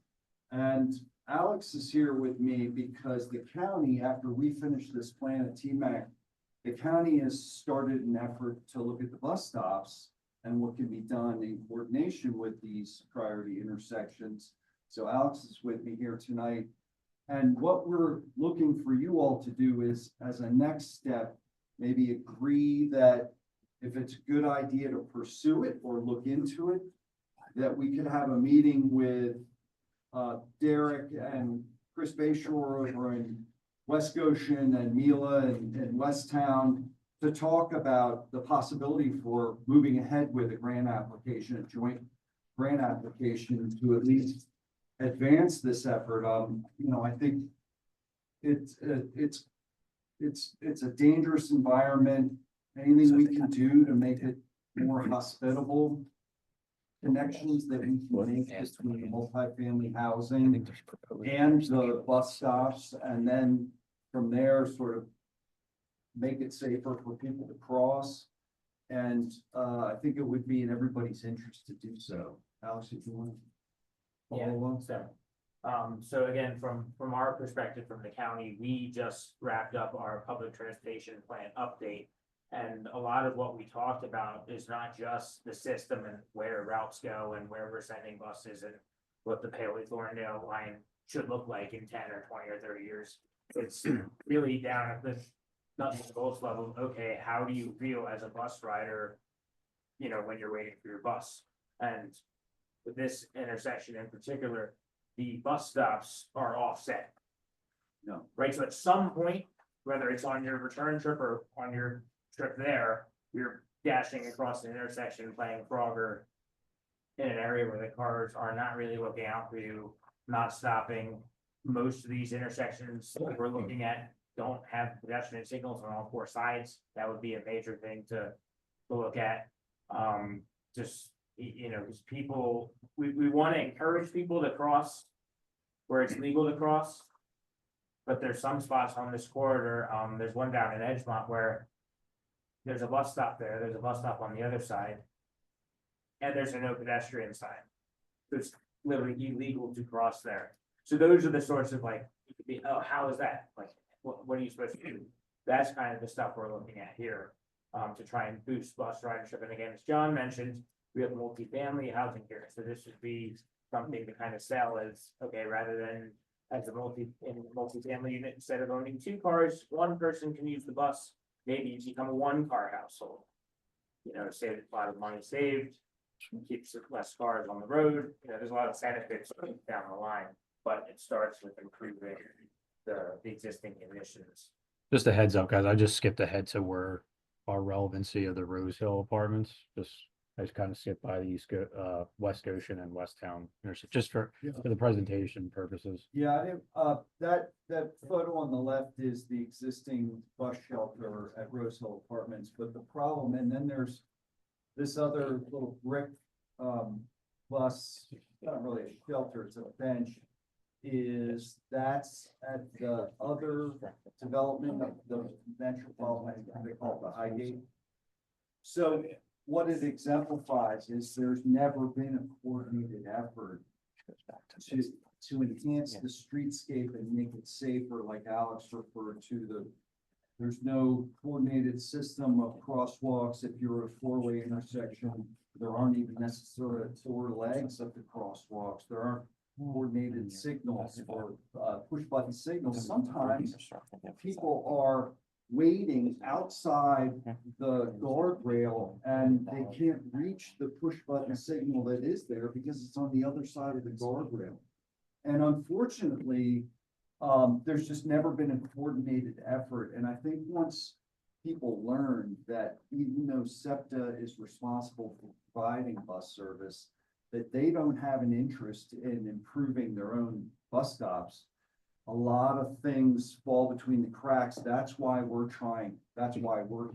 And Alex is here with me because the county, after we finish this plan at TMAC, the county has started an effort to look at the bus stops and what can be done in coordination with these priority intersections. So Alex is with me here tonight. And what we're looking for you all to do is, as a next step, maybe agree that if it's a good idea to pursue it or look into it, that we could have a meeting with Derek and Chris Bayshore over in West Goshen and Mila and West Town to talk about the possibility for moving ahead with a grant application, a joint grant application to at least advance this effort. I think it's a dangerous environment. Anything we can do to make it more hospitable, connections that we can make between multifamily housing and the bus stops, and then from there sort of make it safer for people to cross. And I think it would be in everybody's interest to do so. Alex, if you want to follow along. So again, from our perspective, from the county, we just wrapped up our public transportation plan update. And a lot of what we talked about is not just the system and where routes go and where we're sending buses and what the Paley Thorndale line should look like in 10 or 20 or 30 years. It's really down at the nuts and bolts level. Okay, how do you feel as a bus rider, when you're waiting for your bus? And with this intersection in particular, the bus stops are offset. No. Right, so at some point, whether it's on your return trip or on your trip there, you're dashing across the intersection playing Frogger in an area where the cars are not really looking out for you, not stopping. Most of these intersections that we're looking at don't have pedestrian signals on all four sides. That would be a major thing to look at. Because people, we want to encourage people to cross where it's legal to cross. But there's some spots on this corridor, there's one down in Edgemont where there's a bus stop there, there's a bus stop on the other side. And there's a no pedestrian sign. It's literally illegal to cross there. So those are the sorts of how is that? Like, what are you supposed to do? That's kind of the stuff we're looking at here, to try and boost bus ridership. And again, as John mentioned, we have multifamily housing here. So this would be something to kind of sell as, okay, rather than as a multifamily unit, instead of owning two cars, one person can use the bus. Maybe you become a one-car household. Save a lot of money saved, keeps less cars on the road. There's a lot of benefits down the line, but it starts with improving the existing conditions. Just a heads up, guys, I just skipped ahead to where our relevancy of the Rose Hill Apartments, I just kind of skipped by the West Goshen and West Town, just for the presentation purposes. Yeah, that photo on the left is the existing bus shelter at Rose Hill Apartments, but the problem, and then there's this other little brick bus, not really a shelter, it's a bench, that's at the other development of the metropolitan, they call it the Highgate. So what it exemplifies is there's never been a coordinated effort to enhance the streetscape and make it safer, like Alex referred to. There's no coordinated system of crosswalks. If you're a four-way intersection, there aren't even necessarily four legs of the crosswalks. There aren't coordinated signals or push button signals. Sometimes people are waiting outside the guardrail and they can't reach the push button signal that is there because it's on the other side of the guardrail. And unfortunately, there's just never been a coordinated effort. And I think once people learn that even though SEPTA is responsible for providing bus service, that they don't have an interest in improving their own bus stops, a lot of things fall between the cracks. That's why we're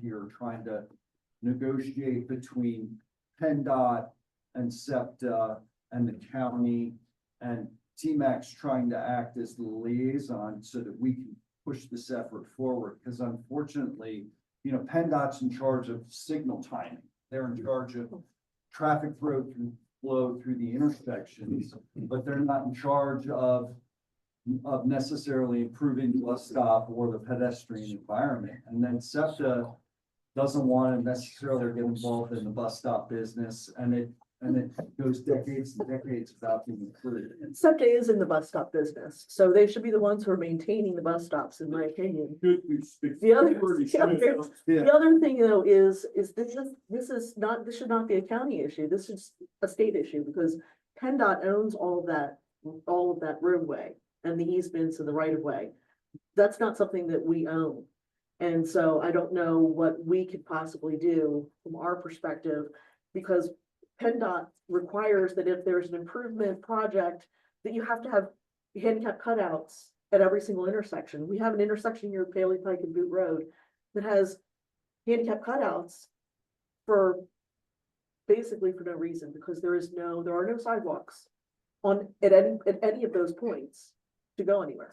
here trying to negotiate between PennDOT and SEPTA and the county, and TMAC's trying to act as the liaison so that we can push this effort forward. Because unfortunately, PennDOT's in charge of signal timing. They're in charge of traffic flow through the intersections, but they're not in charge of of necessarily improving the bus stop or the pedestrian environment. And then SEPTA doesn't want to necessarily get involved in the bus stop business, and it goes decades and decades without being included. SEPTA is in the bus stop business, so they should be the ones who are maintaining the bus stops, in my opinion. The other thing though is this should not be a county issue. This is a state issue because PennDOT owns all of that roadway and the easements and the right of way. That's not something that we own. And so I don't know what we could possibly do from our perspective, because PennDOT requires that if there's an improvement project, that you have to have handicap cutouts at every single intersection. We have an intersection here at Paley Pike and Boot Road that has handicap cutouts for basically for no reason, because there are no sidewalks at any of those points to go anywhere.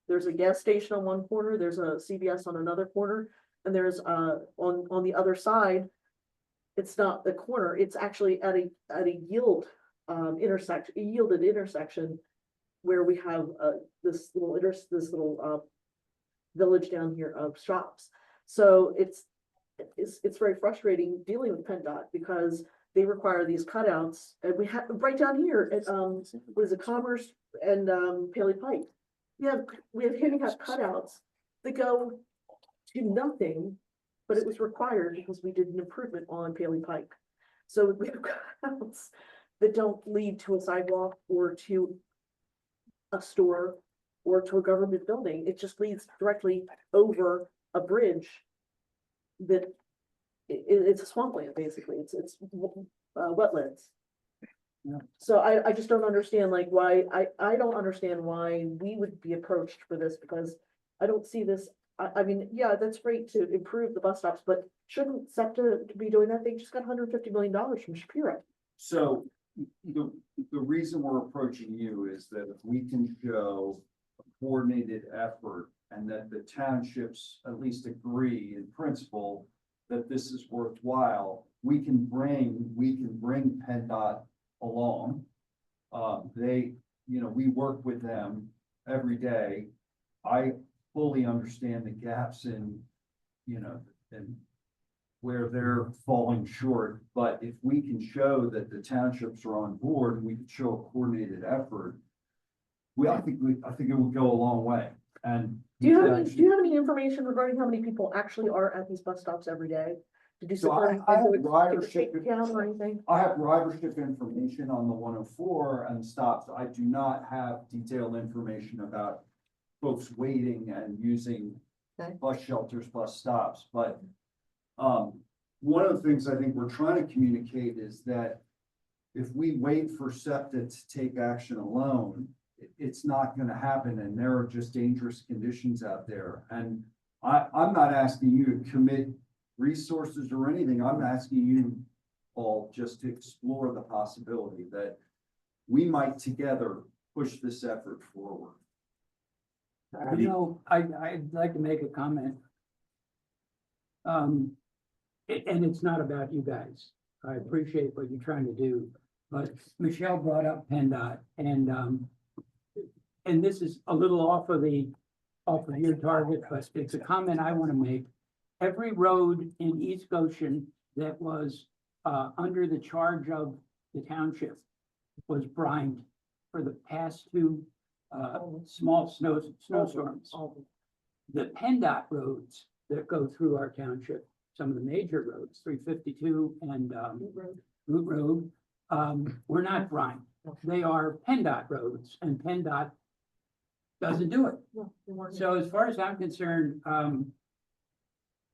There's a gas station on one corner, there's a CVS on another corner, and there's on the other side, it's not the corner, it's actually at a yielded intersection where we have this little village down here of shops. So it's very frustrating dealing with PennDOT because they require these cutouts, and we have right down here at what is it, Commerce and Paley Pike. We have handicap cutouts that go to nothing, but it was required because we did an improvement on Paley Pike. So we have cutouts that don't lead to a sidewalk or to a store or to a government building. It just leads directly over a bridge that it's a swampland, basically. It's wetlands. Yeah. So I just don't understand like why, I don't understand why we would be approached for this, because I don't see this. I mean, yeah, that's great to improve the bus stops, but shouldn't SEPTA be doing that? They just got $150 million from Shapiro. So the reason we're approaching you is that if we can show a coordinated effort and that the townships at least agree in principle that this is worthwhile, we can bring PennDOT along. We work with them every day. I fully understand the gaps in where they're falling short, but if we can show that the townships are on board, we can show a coordinated effort. I think it would go a long way. And Do you have any information regarding how many people actually are at these bus stops every day? Did you So sit there and I have take a ridership shakedown or anything? I have ridership information on the 104 and stops. I do not have detailed information about folks waiting and using bus shelters, bus stops, but one of the things I think we're trying to communicate is that if we wait for SEPTA to take action alone, it's not going to happen, and there are just dangerous conditions out there. And I'm not asking you to commit resources or anything. I'm asking you all just to explore the possibility that we might together push this effort forward. I'd like to make a comment. And it's not about you guys. I appreciate what you're trying to do, but Michelle brought up PennDOT, and this is a little off of your target, but it's a comment I want to make. Every road in East Goshen that was under the charge of the township was brined for the past two small snowstorms. The PennDOT roads that go through our township, some of the major roads, 352 and Root Road, were not brined. They are PennDOT roads, and PennDOT doesn't do it. So as far as I'm concerned,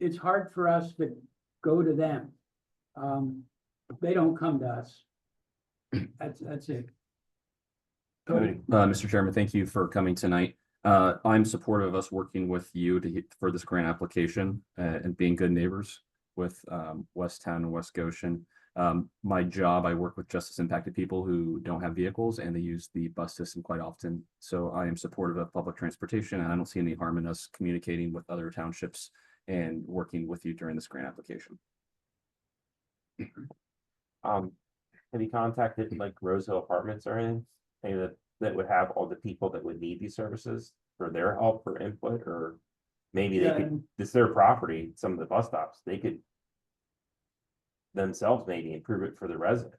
it's hard for us to go to them. They don't come to us. That's it. Mr. Chairman, thank you for coming tonight. I'm supportive of us working with you for this grant application and being good neighbors with Westtown and West Goshen. My job, I work with justice impacted people who don't have vehicles and they use the bus system quite often. So I am supportive of public transportation, and I don't see any harm in us communicating with other townships and working with you during this grant application. Have you contacted like Rose Hill Apartments or anything? Any of that would have all the people that would need these services for their help or input, or maybe they Yeah, could, and- it's their property, some of the bus stops, they could themselves maybe improve it for the residents.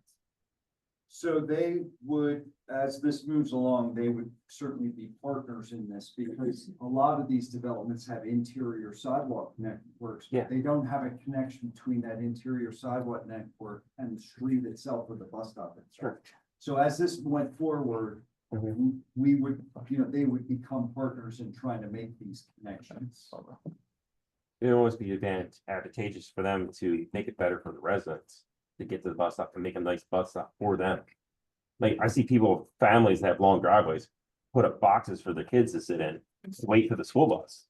So they would, as this moves along, they would certainly be partners in this because a lot of these developments have interior sidewalk networks. Yeah. But they don't have a connection between that interior sidewalk network and the street itself or the bus stop itself. Sure. So as this went forward, we would, they would become partners in trying to make these connections. It would always be advantageous for them to make it better for the residents to get to the bus stop and make a nice bus stop for them. Like I see people, families that have long driveways, put up boxes for their kids to sit in, wait for the school bus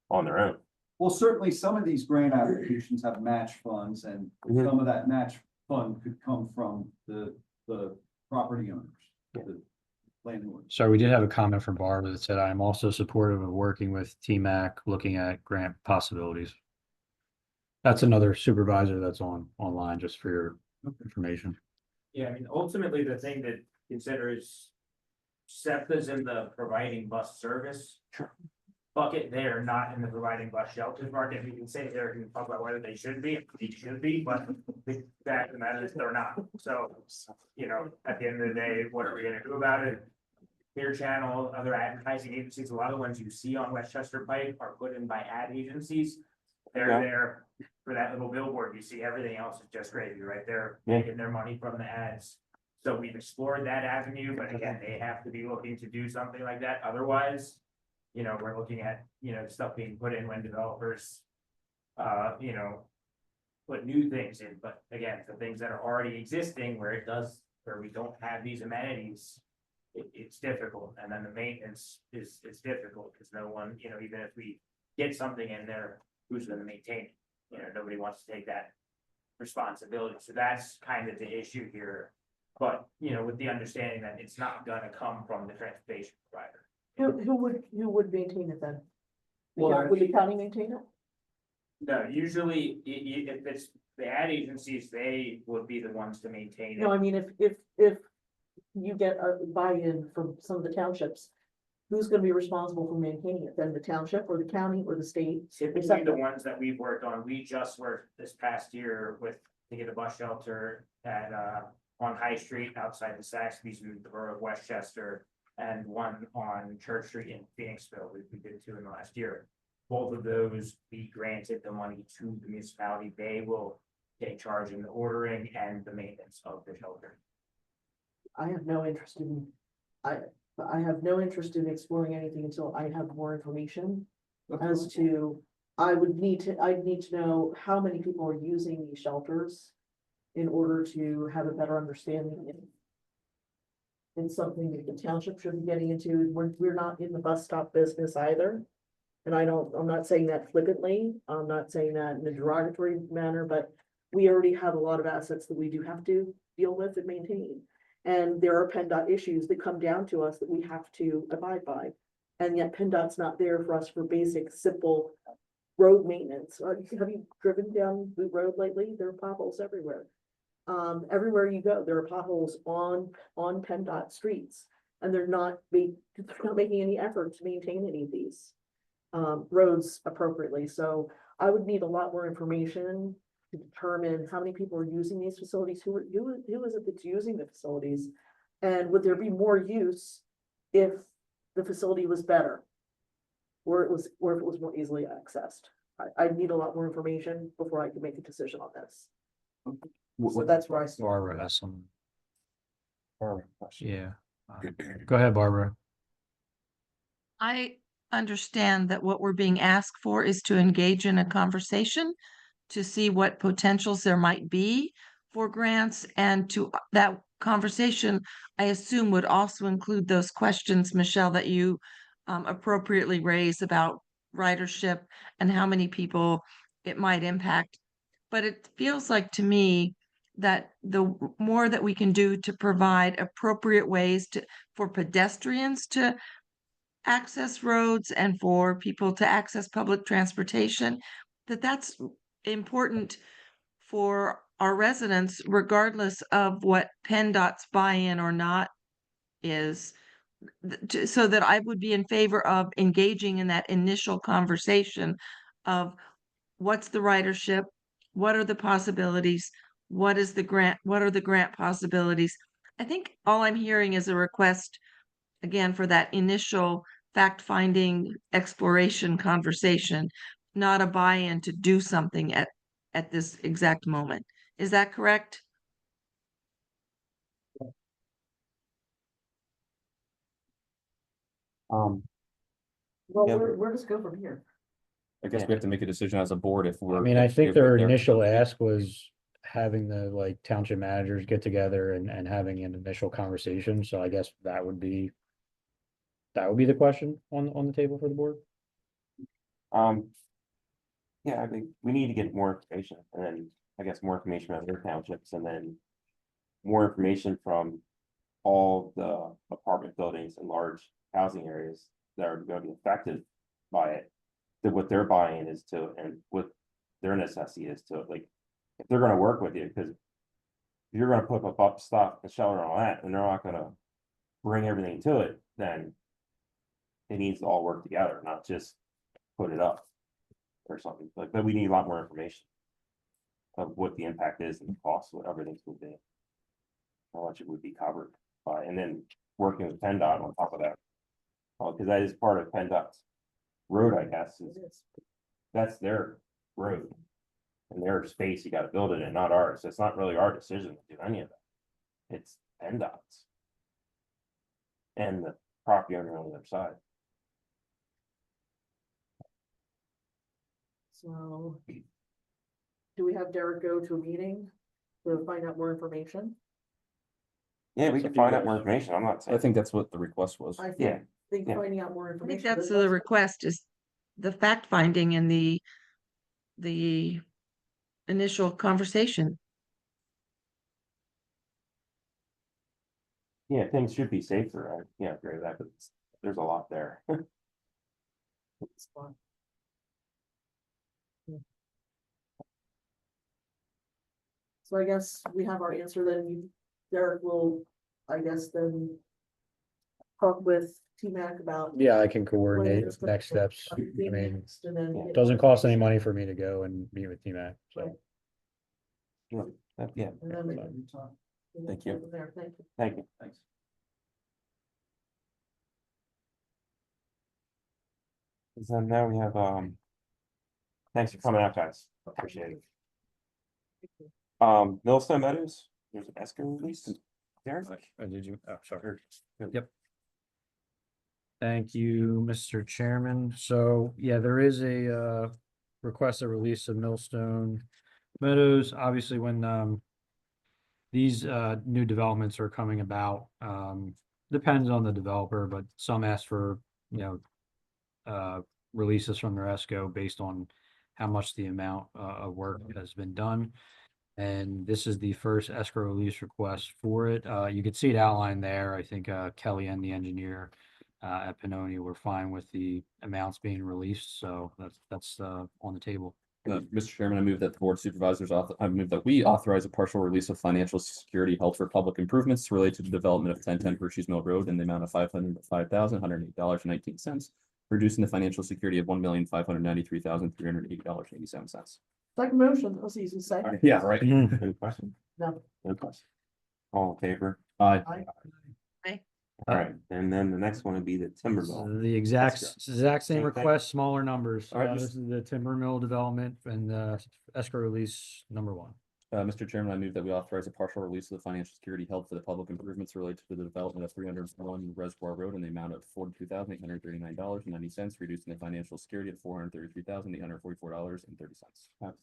on their own. Well, certainly some of these grant applications have match funds and some of that match fund could come from the property owners, the landlords. So we did have a comment from Barbara that said, I am also supportive of working with TMAC, looking at grant possibilities. That's another supervisor that's online, just for your information. Yeah, I mean, ultimately, the thing to consider is SEPTA's in the providing bus service. Bucket, they are not in the providing bus shelters market. We can say they're going to talk about whether they should be, but the fact of the matter is they're not. So, at the end of the day, what are we gonna do about it? Clear Channel, other advertising agencies, a lot of the ones you see on Westchester Pike are put in by ad agencies. They're there for that little billboard. You see everything else is just gravy, right? They're making their money from the ads. So we've explored that avenue, but again, they have to be looking to do something like that. Otherwise, we're looking at, stuff being put in when developers, put new things in. But again, the things that are already existing where we don't have these amenities, it's difficult. And then the maintenance is difficult because no one, even if we get something in there, who's going to maintain it? Nobody wants to take that responsibility. So that's kind of the issue here. But, with the understanding that it's not gonna come from the transportation provider. Who would maintain it then? Well, Would the county maintain it? No, usually if it's the ad agencies, they would be the ones to maintain No, it. I mean, if you get a buy-in from some of the townships, who's gonna be responsible for maintaining it? Then the township or the county or the state? Typically, the ones that we've worked on, we just worked this past year to get a bus shelter at, on High Street outside the Saxby's in the borough of Westchester, and one on Church Street in Phoenixville. We did two in the last year. Both of those, we granted the money to the municipality. They will take charge in the ordering and the maintenance of the shelter. I have no interest in, I have no interest in exploring anything until I have more information as to, I'd need to know how many people are using these shelters in order to have a better understanding. And something that the township should be getting into. We're not in the bus stop business either. And I'm not saying that flippantly, I'm not saying that in a derogatory manner, but we already have a lot of assets that we do have to deal with and maintain. And there are PennDOT issues that come down to us that we have to abide by. And yet PennDOT's not there for us for basic, simple road maintenance. Have you driven down the road lately? There are potholes everywhere. Everywhere you go, there are potholes on PennDOT streets. And they're not making any effort to maintain any of these roads appropriately. So I would need a lot more information to determine how many people are using these facilities, who is it that's using the facilities? And would there be more use if the facility was better? Or if it was more easily accessed? I'd need a lot more information before I could make a decision on this. So that's where I stand. Barbara has some. Yeah. Go ahead, Barbara. I understand that what we're being asked for is to engage in a conversation to see what potentials there might be for grants, and to that conversation, I assume, would also include those questions, Michelle, that you appropriately raised about ridership and how many people it might impact. But it feels like to me that the more that we can do to provide appropriate ways for pedestrians to access roads and for people to access public transportation, that's important for our residents, regardless of what PennDOT's buy-in or not is. so that I would be in favor of engaging in that initial conversation of what's the ridership? What are the possibilities? What is the grant? What are the grant possibilities? I think all I'm hearing is a request, again, for that initial fact-finding exploration conversation, not a buy-in to do something at this exact moment. Is that correct? Um, Well, Yeah. where does it go from here? I guess we have to make a decision as a board if we're. I mean, I think if their they're- initial ask was having the like township managers get together and having an initial conversation, so I guess that would be. That would be the question on the table for the board. um. Yeah, I think we need to get more information and then I guess more information about their townships and then. More information from all the apartment buildings and large housing areas that are gonna be affected by it. That what their buy-in is to and what their necessity is to, like, if they're gonna work with you, because. If you're gonna put up stuff and shelter and all that, and they're not gonna bring everything to it, then. It needs to all work together, not just put it up. Or something, like, but we need a lot more information. Of what the impact is and the cost, what everything's would be. How much it would be covered by, and then working with PennDOT on top of that. Because that is part of PennDOT's road, I guess, It is, is. that's their road. And their space, you gotta build it in, not ours, it's not really our decision to do any of that. It's PennDOT's. And the property owner on the other side. So. Do we have Derek go to a meeting to find out more information? Yeah, we It's can up to you find out guys. more information, I'm not I saying, think that's what the request was. I yeah, think yeah. finding out more I information. think that's but the request, is the fact finding and the initial conversation. Yeah, things should be safer, I agree with that, but there's a lot there. It's fun. Yeah. So I guess we have our answer then. Derek will, I guess, then talk with T-Mac about. Yeah, I can when coordinate it's next gonna steps. be I mean, next, and then Yeah. get doesn't more cost any information. money for me to go and meet with T-Mac, so. Yeah, And then we Fine. can talk. Thank you. From there, thank you. thank you. Thanks. So now we have, thanks for coming out, guys, appreciate it. Millstone Meadows, there's an escrow release. Derek? Did you, oh, sorry. Or- Yep. Thank you, Mr. Chairman. So, yeah, there is a request a release of Millstone Meadows. Obviously, when these new developments are coming about, depends on the developer, but some ask for, releases from their ESCO based on how much the amount of work has been done. And this is the first escrow release request for it. You can see it outlined there. I think Kelly and the engineer at Pannoni were fine with the amounts being released, so that's on the table. Mr. Chairman, I move that the board of supervisors, I move that we authorize a partial release of financial security held for public improvements related to the development of 1010 Virtues Mill Road in the amount of $505,108.87, reducing the financial security of $1,593,380.87. Second motion, that's easy to say. Yeah, right. Any question? No. No question. All in favor? Aye. All right, and then the next one would be the timber mill. The exact same Same thing. request, smaller numbers. All right, This is the timber mill development and escrow release number 1. Mr. Chairman, I move that we authorize a partial release of the financial security held for the public improvements related to the development of 301 Reservoir Road in the amount of $42,839.90, reducing the financial security of $433,844.30.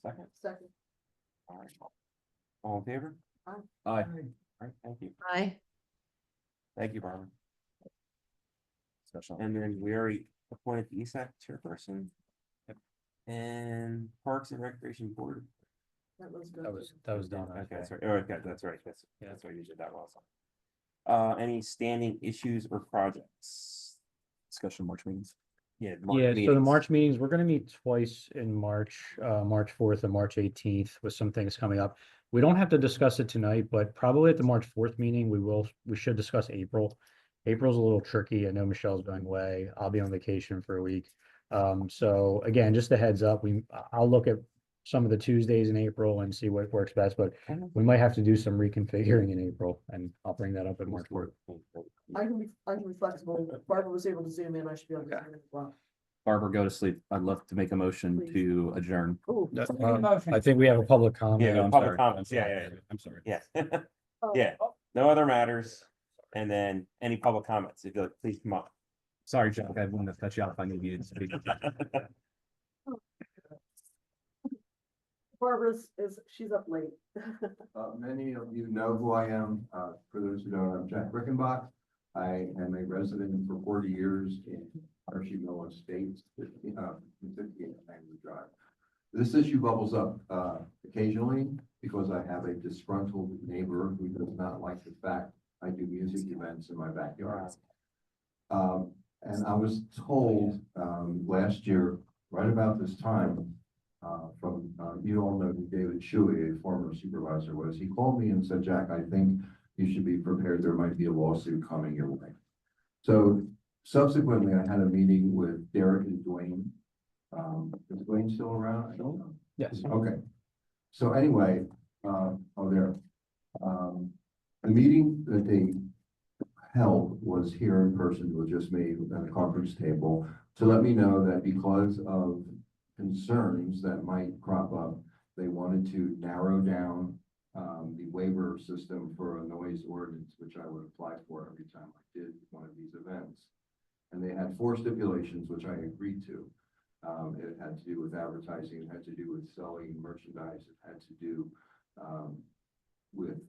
Second, Second. all right. All in favor? Aye. All right, thank you. Aye. Thank you, Barbara. Special. And then we already appointed the ESAC chairperson. And Parks and Recreation Board. That was good. That was done. Okay, that's right. Oh, okay, that's right. That's why you did that also. Any standing issues or projects? Discussion March meetings. Yeah. So the meetings. March meetings, we're gonna meet twice in March, March 4th and March 18th with some things coming up. We don't have to discuss it tonight, but probably at the March 4th meeting, we should discuss April. April's a little tricky. I know Michelle's going away. I'll be on vacation for a week. So again, just a heads up, I'll look at some of the Tuesdays in April and see what works best, but we might have to do some reconfiguring in April, and I'll bring that up at March board. I can be flexible. If Barbara was able to zoom in, I should be able to Okay. zoom in as well. Barbara, go to sleep. I'd love to make a motion Please. to adjourn. Oh, I think we have a public comment. Yeah, I'm public sorry. comments, yeah. I'm sorry. Yeah, oh, yeah, no other matters. And then any public comments, if you'd like, please come up. Sorry, Jack, I wanted to cut you off. I knew you didn't speak. she's up late. Many of you know who I am. For those who don't, I'm Jack Rickenbach. I am a resident for 40 years in Hershey Mill Estates, 58 Langley Drive. This issue bubbles up occasionally because I have a disgruntled neighbor who does not like the fact I do music events in my backyard. And I was told last year, right about this time, from, you all know who David Shuey, a former supervisor, was. He called me and said, Jack, I think you should be prepared. There might be a lawsuit coming your way. So subsequently, I had a meeting with Derek and Dwayne. Is Dwayne still around? I don't know. Yes. Okay. So anyway, there. The meeting that they held was here in person with just me at a conference table to let me know that because of concerns that might crop up, they wanted to narrow down the waiver system for a noise ordinance, which I would apply for every time I did one of these events. And they had 4 stipulations, which I agreed to. It had to do with advertising, it had to do with selling merchandise, it had to do with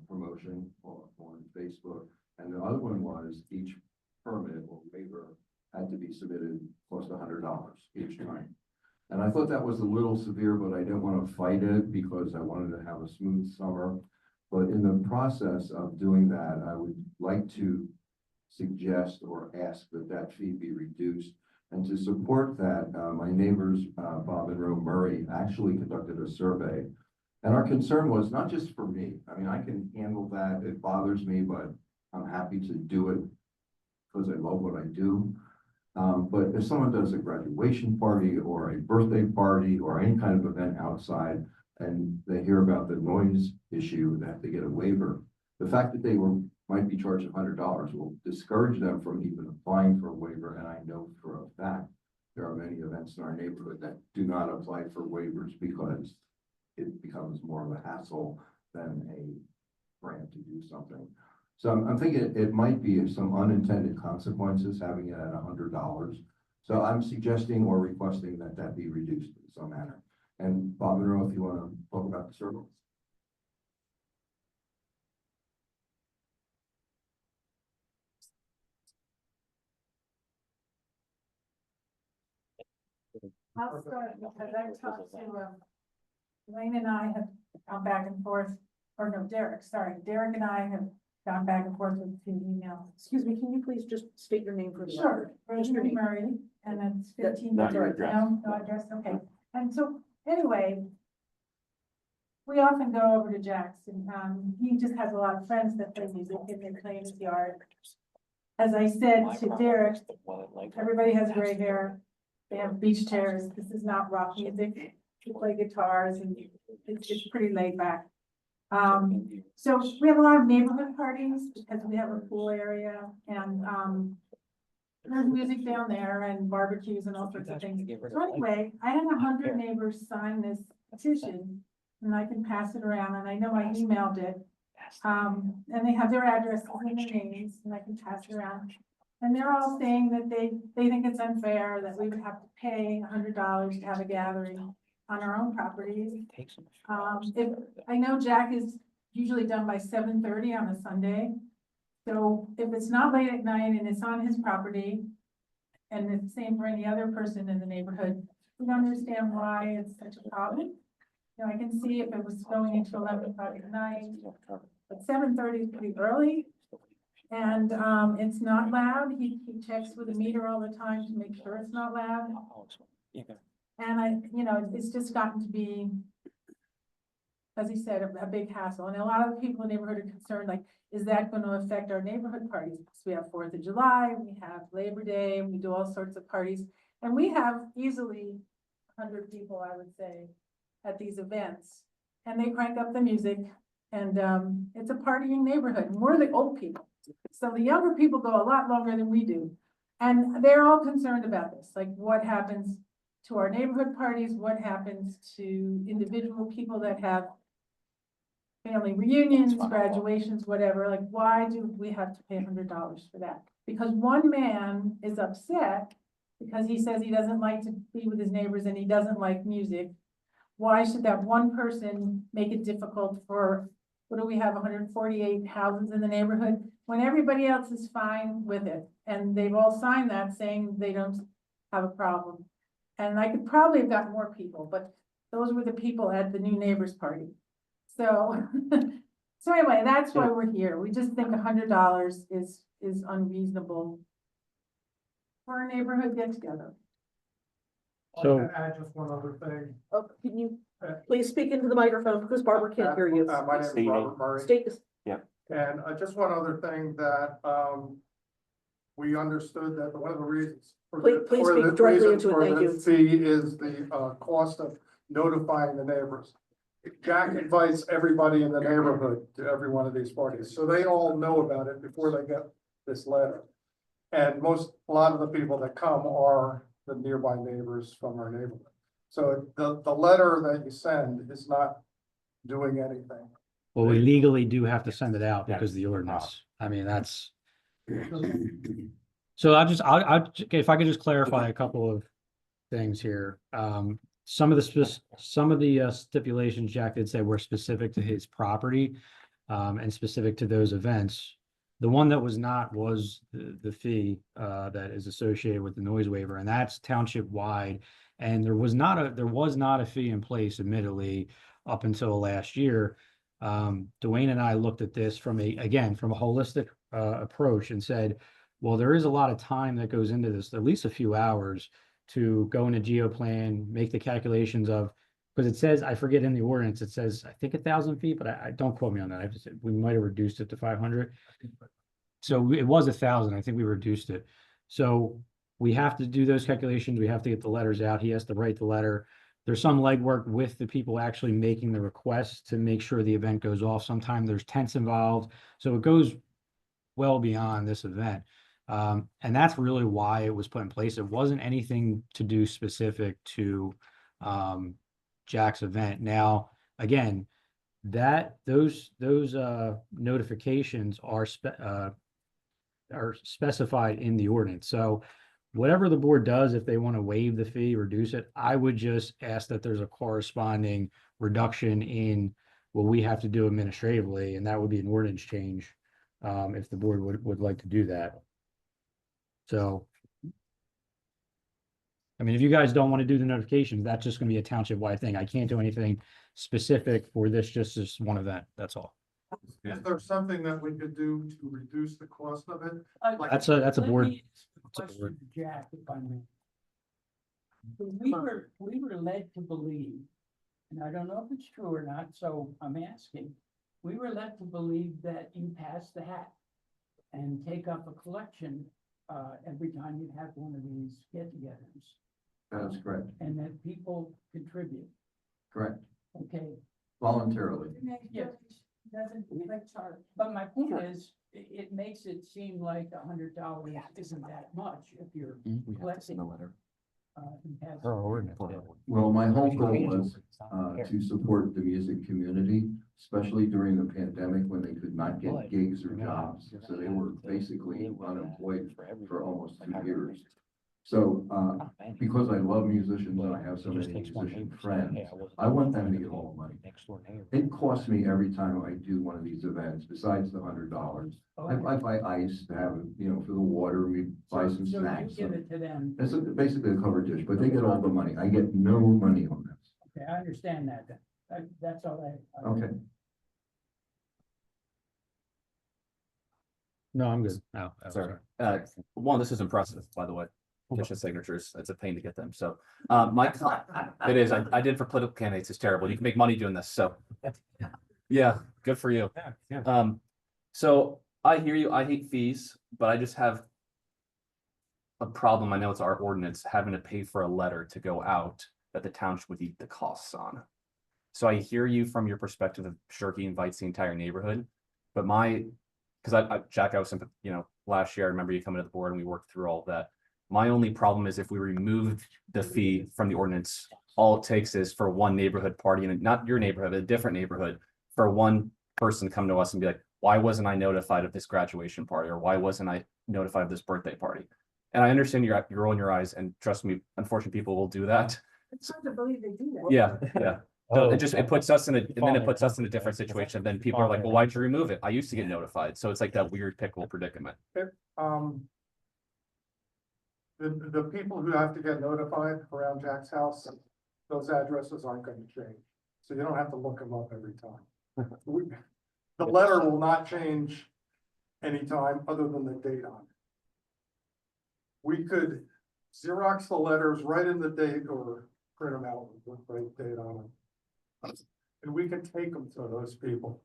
promotion on Facebook. And the other one was each permit or waiver had to be submitted close to $100 each time. And I thought that was a little severe, but I didn't want to fight it because I wanted to have a smooth summer. But in the process of doing that, I would like to suggest or ask that that fee be reduced. And to support that, my neighbors, Bob and Ro Murray, actually conducted a survey. And our concern was not just for me. I mean, I can handle that. It bothers me, but I'm happy to do it because I love what I do. But if someone does a graduation party or a birthday party or any kind of event outside and they hear about the noise issue, they have to get a waiver. The fact that they might be charged $100 will discourage them from even applying for a waiver. And I know for a fact there are many events in our neighborhood that do not apply for waivers because it becomes more of a hassle than a grant to do something. So I'm thinking it might be some unintended consequences having it at $100. So I'm suggesting or requesting that that be reduced in some manner. And Bob and Ro, if you want to talk about the circle. I'll start because I've talked to, Wayne and I have gone back and forth, or no, Derek, sorry, Derek and I have gone back and forth with the email. Excuse me, can you please just state your name for the Sure, record? Just your Rosemary name. Murray, and it's That's 15. not your address. No address, okay. And so, anyway, we often go over to Jack's, and, he just has a lot of friends that play music and they play in his yard. As I said to Derek, everybody has gray hair. They have beach chairs. This is not rock music. We play guitars and it's pretty laid back. So we have a lot of neighborhood parties because we have a pool area and, there's music down there and barbecues and all sorts of things. So anyway, I had 100 neighbors sign this petition and I can pass it around and I know I emailed it. And they have their addresses and their names and I can pass it around. And they're all saying that they think it's unfair that we would have to pay $100 to have a gathering on our own properties. If, I know Jack is usually done by 7:30 on a Sunday. So if it's not late at night and it's on his property, and it's the same for any other person in the neighborhood, we don't understand why it's such a problem. You know, I can see if it was going into 11 o'clock at night, but 7:30 is pretty early. And it's not loud. He checks with the meter all the time to make sure it's not loud. And it's just gotten to be, as he said, a big hassle. And a lot of the people in the neighborhood are concerned, like, is that going to affect our neighborhood parties? Because we have 4th of July, we have Labor Day, we do all sorts of parties. And we have easily 100 people, I would say, at these events. And they crank up the music, and it's a partying neighborhood, and we're the old people. So the younger people go a lot longer than we do. And they're all concerned about this, like what happens to our neighborhood parties, what happens to individual people that have family reunions, graduations, whatever, like, why do we have to pay $100 for that? Because one man is upset because he says he doesn't like to be with his neighbors and he doesn't like music. Why should that one person make it difficult for, what do we have, 148 houses in the neighborhood, when everybody else is fine with it? And they've all signed that saying they don't have a problem. And I could probably have got more people, but those were the people at the new neighbors party. So, so anyway, that's why we're here. We just think $100 is unreasonable for a neighborhood get together. So- I'll add just one other thing. Oh, can you please speak into the microphone because Barbara can't hear you. My name is State your Robert Murray. State this. And just one other thing that, we understood that one of the reasons. Please speak directly into it, thank you. Fee is the, cost of notifying the neighbors. Jack invites everybody in the neighborhood to every one of these parties, so they all know about it before they get this letter. And a lot of the people that come are the nearby neighbors from our neighborhood. So the letter that you send is not doing anything. Well, we legally do have to send it out because of the ordinance. I mean, that's. So if I could just clarify a couple of things here. Some of the stipulations Jack did say were specific to his property, and specific to those events. The one that was not was the fee, that is associated with the noise waiver, and that's township wide. And there was not a fee in place, admittedly, up until last year. Dwayne and I looked at this from a holistic approach and said, well, there is a lot of time that goes into this, at least a few hours, to go into GeoPlan, make the calculations of, because it says, I forget in the ordinance, it says, I think 1,000 feet, but I don't quote me on that. We might have reduced it to 500. So it was 1,000. I think we reduced it. So we have to do those calculations. We have to get the letters out. He has to write the letter. There's some legwork with the people actually making the request to make sure the event goes off. Sometimes there's tents involved. So it goes well beyond this event. And that's really why it was put in place. It wasn't anything to do specific to Jack's event. Now, again, those notifications are specified in the ordinance. So whatever the board does, if they want to waive the fee, reduce it, I would just ask that there's a corresponding reduction in what we have to do administratively, and that would be an ordinance change, if the board would like to do that. So, I mean, if you guys don't want to do the notifications, that's just going to be a township-wide thing. I can't do anything specific for this, just this one event. That's all. Is there something that we could do to reduce the cost of it? That's a Let board. me ask a question to Jack, if I may. We were led to believe, and I don't know if it's true or not, so I'm asking. We were led to believe that you pass the hat and take up a collection every time you have one of these get-togethers. That is correct. And that people contribute. Correct. Okay. Voluntarily. Yes. Doesn't like charge. But my point is, it makes it seem like $100 isn't that much if you're collecting. And passing. Well, my whole goal was to support the music community, especially during the pandemic when they could not get gigs or jobs. So they were basically unemployed for almost 2 years. So because I love musicians and I have so many musician friends, I want them to get all the money. It costs me every time I do one of these events, besides the $100. I buy ice to have, for the water, we buy some So snacks. you give it to them. It's basically a cover dish, but they get all the money. I get no money on this. Okay, I understand that. That's all I. Okay. No, I'm good. No, Sorry. This is impressive, by the way. petition signatures. It's a pain to get them. So, it is. I did for political candidates. It's terrible. You can make money doing this. So, yeah, good for you. So I hear you. I hate fees, but I just have a problem. I know it's our ordinance having to pay for a letter to go out that the township would eat the costs on. So I hear you from your perspective of sure he invites the entire neighborhood, but because Jack, I was, last year, I remember you coming to the board and we worked through all of that. My only problem is if we remove the fee from the ordinance, all it takes is for one neighborhood party, and not your neighborhood, a different neighborhood, for one person to come to us and be like, why wasn't I notified of this graduation party? Or why wasn't I notified of this birthday party? And I understand you're rolling your eyes, and trust me, unfortunately, people will do that. It's hard to believe they do that. Yeah. So Oh, it puts us in a different situation. Then people are like, well, why'd you remove it? I used to get notified. So it's like that weird pickle predicament. The people who have to get notified around Jack's house, those addresses aren't going to change. So you don't have to look them up every time. The letter will not change anytime other than the date on it. We could Xerox the letters, write in the date, or print them out with the right date on them. And we can take them to those people.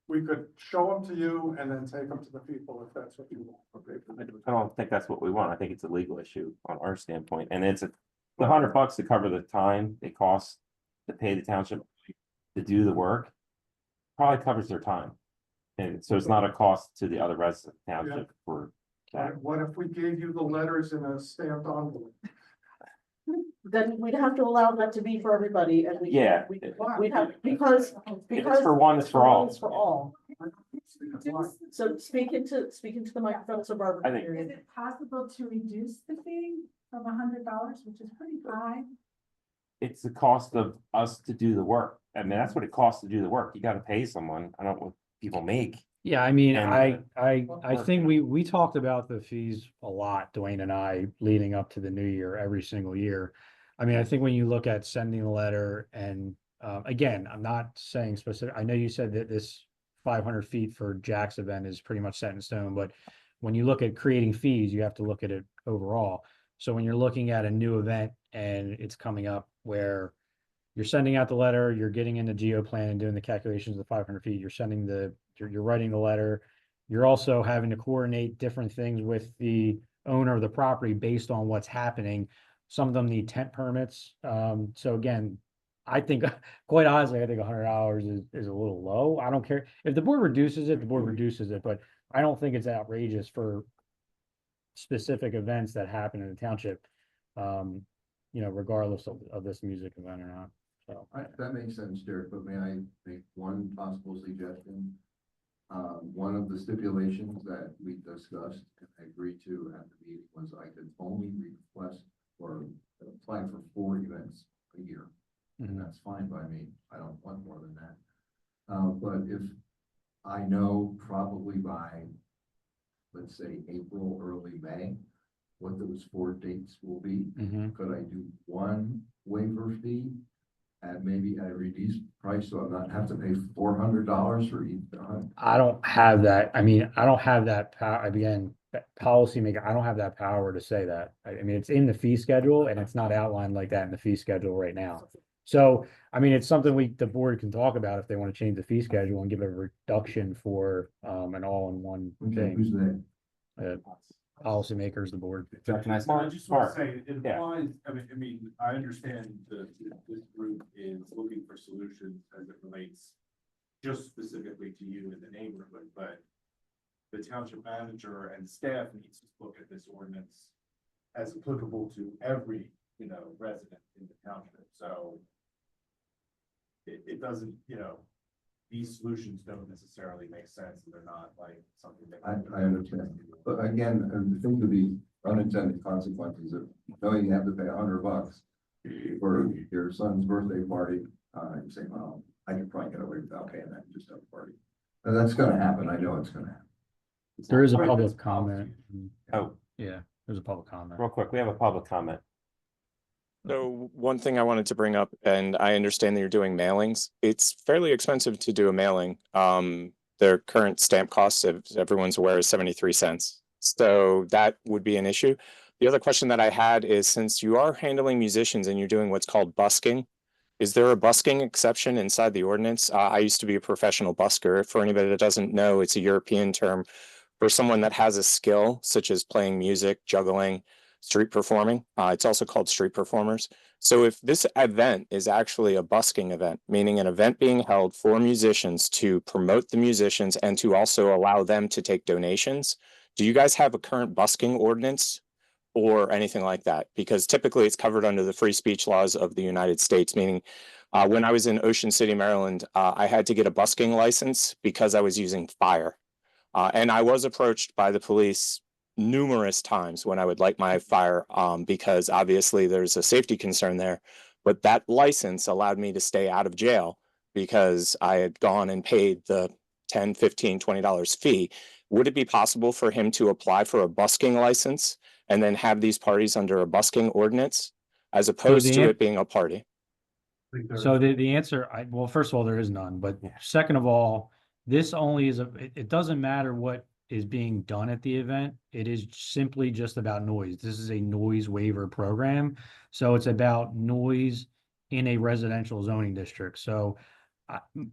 We could show them to you and then take them to the people if that's what you want. I don't think that's what we want. I think it's a legal issue on our standpoint, and it's $100 to cover the time it costs to pay the township to do the work. Probably covers their time, and so it's not a cost to the other residents of the township for that. What if we gave you the letters in a stamped envelope? Then we'd have to allow that to be for everybody and Yeah. we'd have, because. If it's for one, it's for all. It's for all. So speaking to the microphone, so Barbara. I think- Is it possible to reduce the fee from $100, which is pretty high? It's the cost of us to do the work. I mean, that's what it costs to do the work. You gotta pay someone. I don't know what people make. Yeah, I mean, And- I think we talked about the fees a lot, Dwayne and I, leading up to the new year, every single year. I mean, I think when you look at sending a letter and, again, I'm not saying specific, I know you said that this 500 feet for Jack's event is pretty much set in stone, but when you look at creating fees, you have to look at it overall. So when you're looking at a new event and it's coming up where you're sending out the letter, you're getting into GeoPlan and doing the calculations of the 500 feet, you're writing the letter. You're also having to coordinate different things with the owner of the property based on what's happening. Some of them need tent permits. So again, I think, quite honestly, I think $100 is a little low. I don't care. If the board reduces it, the board reduces it, but I don't think it's outrageous for specific events that happen in the township, regardless of this music event or not. So. That makes sense, Derek, but may I make one possible suggestion? One of the stipulations that we discussed and agreed to at the meeting was I could only request or apply for 4 events a year. And that's fine by me. I don't want more than that. But if I know probably by, let's say, April, early May, what those 4 dates will be, could I do one waiver fee at maybe at a reduced price, so I'm not have to pay $400 for each? I don't have that. I mean, I don't have that power. Again, policymaker, I don't have that power to say that. I mean, it's in the fee schedule and it's not outlined like that in the fee schedule right now. So, I mean, it's something the board can talk about if they want to change the fee schedule and give a reduction for, an all-in-one thing. Who's that? Policymakers, the board. I just want to say, it Yeah. implies, I mean, I understand this group is looking for solutions as it relates just specifically to you in the neighborhood, but the township manager and staff needs to look at this ordinance as applicable to every, resident in the township. So it doesn't, these solutions don't necessarily make sense, and they're not like something that. I understand, but again, the thing to be unintended consequences of knowing you have to pay $100 for your son's birthday party. You say, well, I can probably get away without paying that, just have a party. And that's gonna happen. I know it's gonna happen. There is a Right, public that's comment. Oh, Yeah, there's a public comment. real quick, we have a public comment. So one thing I wanted to bring up, and I understand that you're doing mailings, it's fairly expensive to do a mailing. Their current stamp cost, if everyone's aware, is 73 cents. So that would be an issue. The other question that I had is, since you are handling musicians and you're doing what's called busking, is there a busking exception inside the ordinance? I used to be a professional busker. For anybody that doesn't know, it's a European term for someone that has a skill such as playing music, juggling, street performing. It's also called street performers. So if this event is actually a busking event, meaning an event being held for musicians to promote the musicians and to also allow them to take donations, do you guys have a current busking ordinance or anything like that? Because typically it's covered under the free speech laws of the United States, meaning when I was in Ocean City, Maryland, I had to get a busking license because I was using fire. And I was approached by the police numerous times when I would light my fire, because obviously there's a safety concern there. But that license allowed me to stay out of jail because I had gone and paid the $10, $15, $20 fee. Would it be possible for him to apply for a busking license and then have these parties under a busking ordinance as opposed to it being a party? So the answer, well, first of all, there is none, but second of all, this only is it doesn't matter what is being done at the event. It is simply just about noise. This is a noise waiver program. So it's about noise in a residential zoning district. So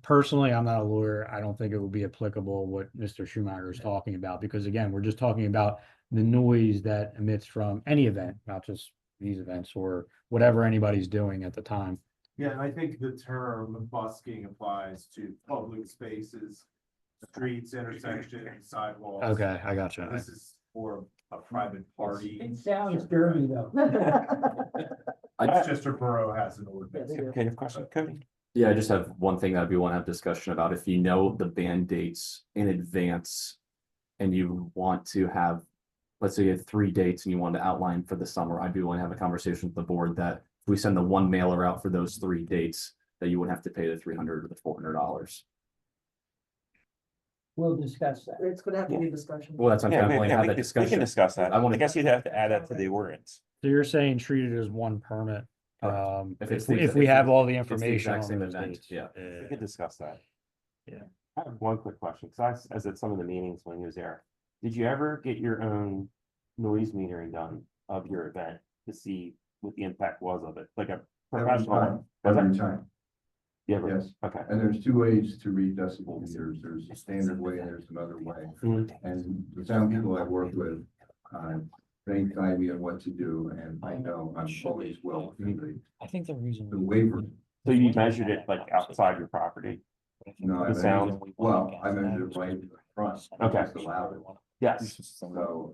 personally, I'm not a lawyer. I don't think it would be applicable what Mr. Schumacher is talking about, because again, we're just talking about the noise that emits from any event, not just these events or whatever anybody's doing at the time. Yeah, and I think the term busking applies to public spaces, streets, intersections, sidewalks. Okay, I got you. This is for a private party. It sounds dirty though. Westchester Borough has an ordinance. Okay, your question, Cody? Yeah, I just have one thing that we want to have discussion about. If you know the band dates in advance and you want to have, let's say you have 3 dates and you want to outline for the summer, I'd be willing to have a conversation with the board that if we send the one mailer out for those 3 dates, that you wouldn't have to pay the $300 or the $400. We'll discuss that. It's gonna have to be a discussion. Well, that's what I'm willing to have that We can discussion. discuss that. I wanna- I guess you'd have to add that to the ordinance. So you're saying treat it as one permit? If it's If the we exact- have all the it's the information exact on same those event, dates. yeah. We could discuss that. Yeah. I have one quick question, because I was at some of the meetings when he was there. Did you ever get your own noise metering done of your event to see what the impact was of it? Like a professional one? Every time, Yeah, but- yes. okay. And there's 2 ways to read decibel meters. There's a standard way and there's another way. Mhm. And the sound people I work with, they guide me on what to do, and I know I'm always well. I think the reason. The waiver, So you measured it like outside your property? no, The sound? I measured it right in the front. Okay. Just allowed it. Yes. So,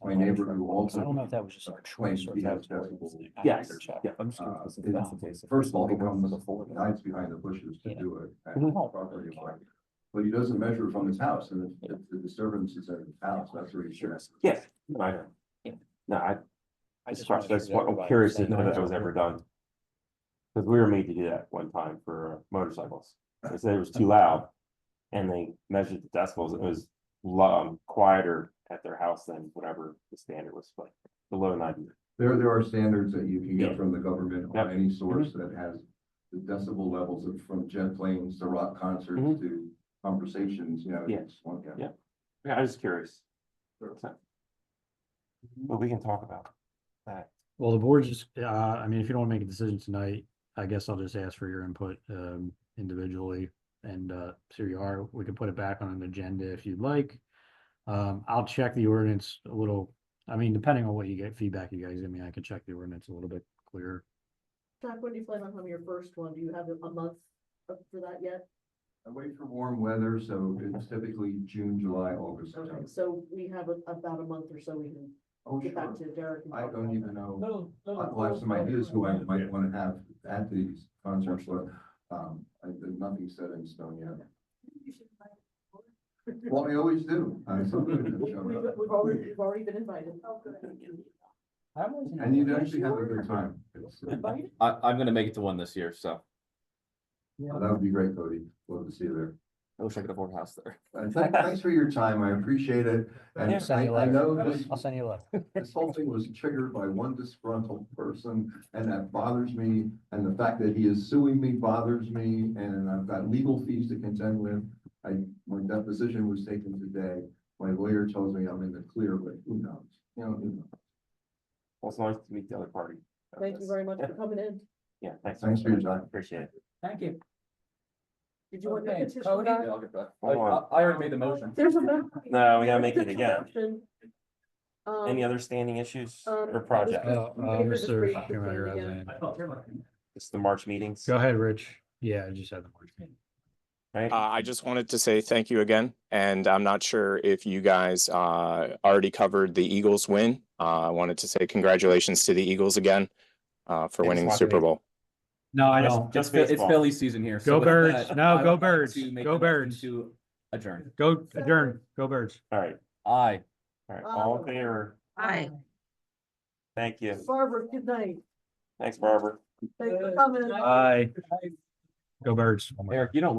my neighbor who also. I don't know if that was just our claims choice or he if that has was. decibel. Yes. Yeah. I'm just curious if Uh, that's the case. First of all, he comes, hides behind the bushes to Yeah. do it. at Mhm. the property line. But he doesn't measure from his house, and if the disturbance is at his house, that's where he should. Yeah, no, I know. Yeah. No, I just just wanna question, that's make sure what I'm everybody curious if understands. that was ever done. Because we were made to do that one time for motorcycles. They said it was too loud. And they measured the decibels, it was quieter at their house than whatever the standard was, like below 90. There are standards that you can Yeah. get from the government Yep. on any source that has the decibel levels of from jet planes to rock concerts Mhm. to conversations, you know. Yeah. it's one guy. Yeah. Yeah, I was just curious. But we can talk about that. Well, the board just, I mean, if you don't want to make a decision tonight, I guess I'll just ask for your input, individually. And, so you are, we can put it back on an agenda if you'd like. I'll check the ordinance a little, I mean, depending on what you get feedback you guys, I mean, I can check the ordinance a little bit clearer. Jack, when do you plan on having your first one? Do you have a month for that yet? I wait for warm weather, so it's typically June, July, August. Okay, so we have about a month or so we can Oh, get back sure. to Derek. and I talk don't about even that. know. I'll have some ideas who I might want to have at these concerts, but, nothing's set in stone yet. Well, I always do. We've already been invited. And you'd actually have a good time. I'm gonna make it to one this year, so That would be great, Cody. Love to see you there. I wish I could afford a house there. And thanks for your time. I appreciate it. And I'll send you a I know letter. this, I'll send you a letter. this whole thing was triggered by one disgruntled person, and that bothers me. And the fact that he is suing me bothers me, and I've got legal fees to contend with. My deposition was taken today. My lawyer tells me I'm in the clear, but who knows? You know, who knows? Also nice to meet the other party. Thank you very much for coming in. Yeah, thanks. Thanks for your time. Appreciate it. Thank you. Did you want the Okay, petition Cody? back? Yeah, I'll get back. Hold on. I already made the motion. There's a. No, we gotta make it again. Any Um, other standing issues or um, projects? Mr. Chairman, Resident. It's the March meetings, Go ahead, Rich. Yeah, I just had the March meeting. right? I just wanted to say thank you again, and I'm not sure if you guys already covered the Eagles win. I wanted to say congratulations to the Eagles again for Thanks, winning the Mark. Super Bowl. No, I Just- don't. just It's baseball. Philly season here. Go so with Birds. that, No, I go would like Birds. to make Go a motion Birds. To adjourn. Go adjourn. Go Birds. All right, Aye. all right, all in favor? Hi. Thank you. Barbara, good night. Thanks, Barbara. Thanks for coming. Aye. Go Birds. Eric, you don't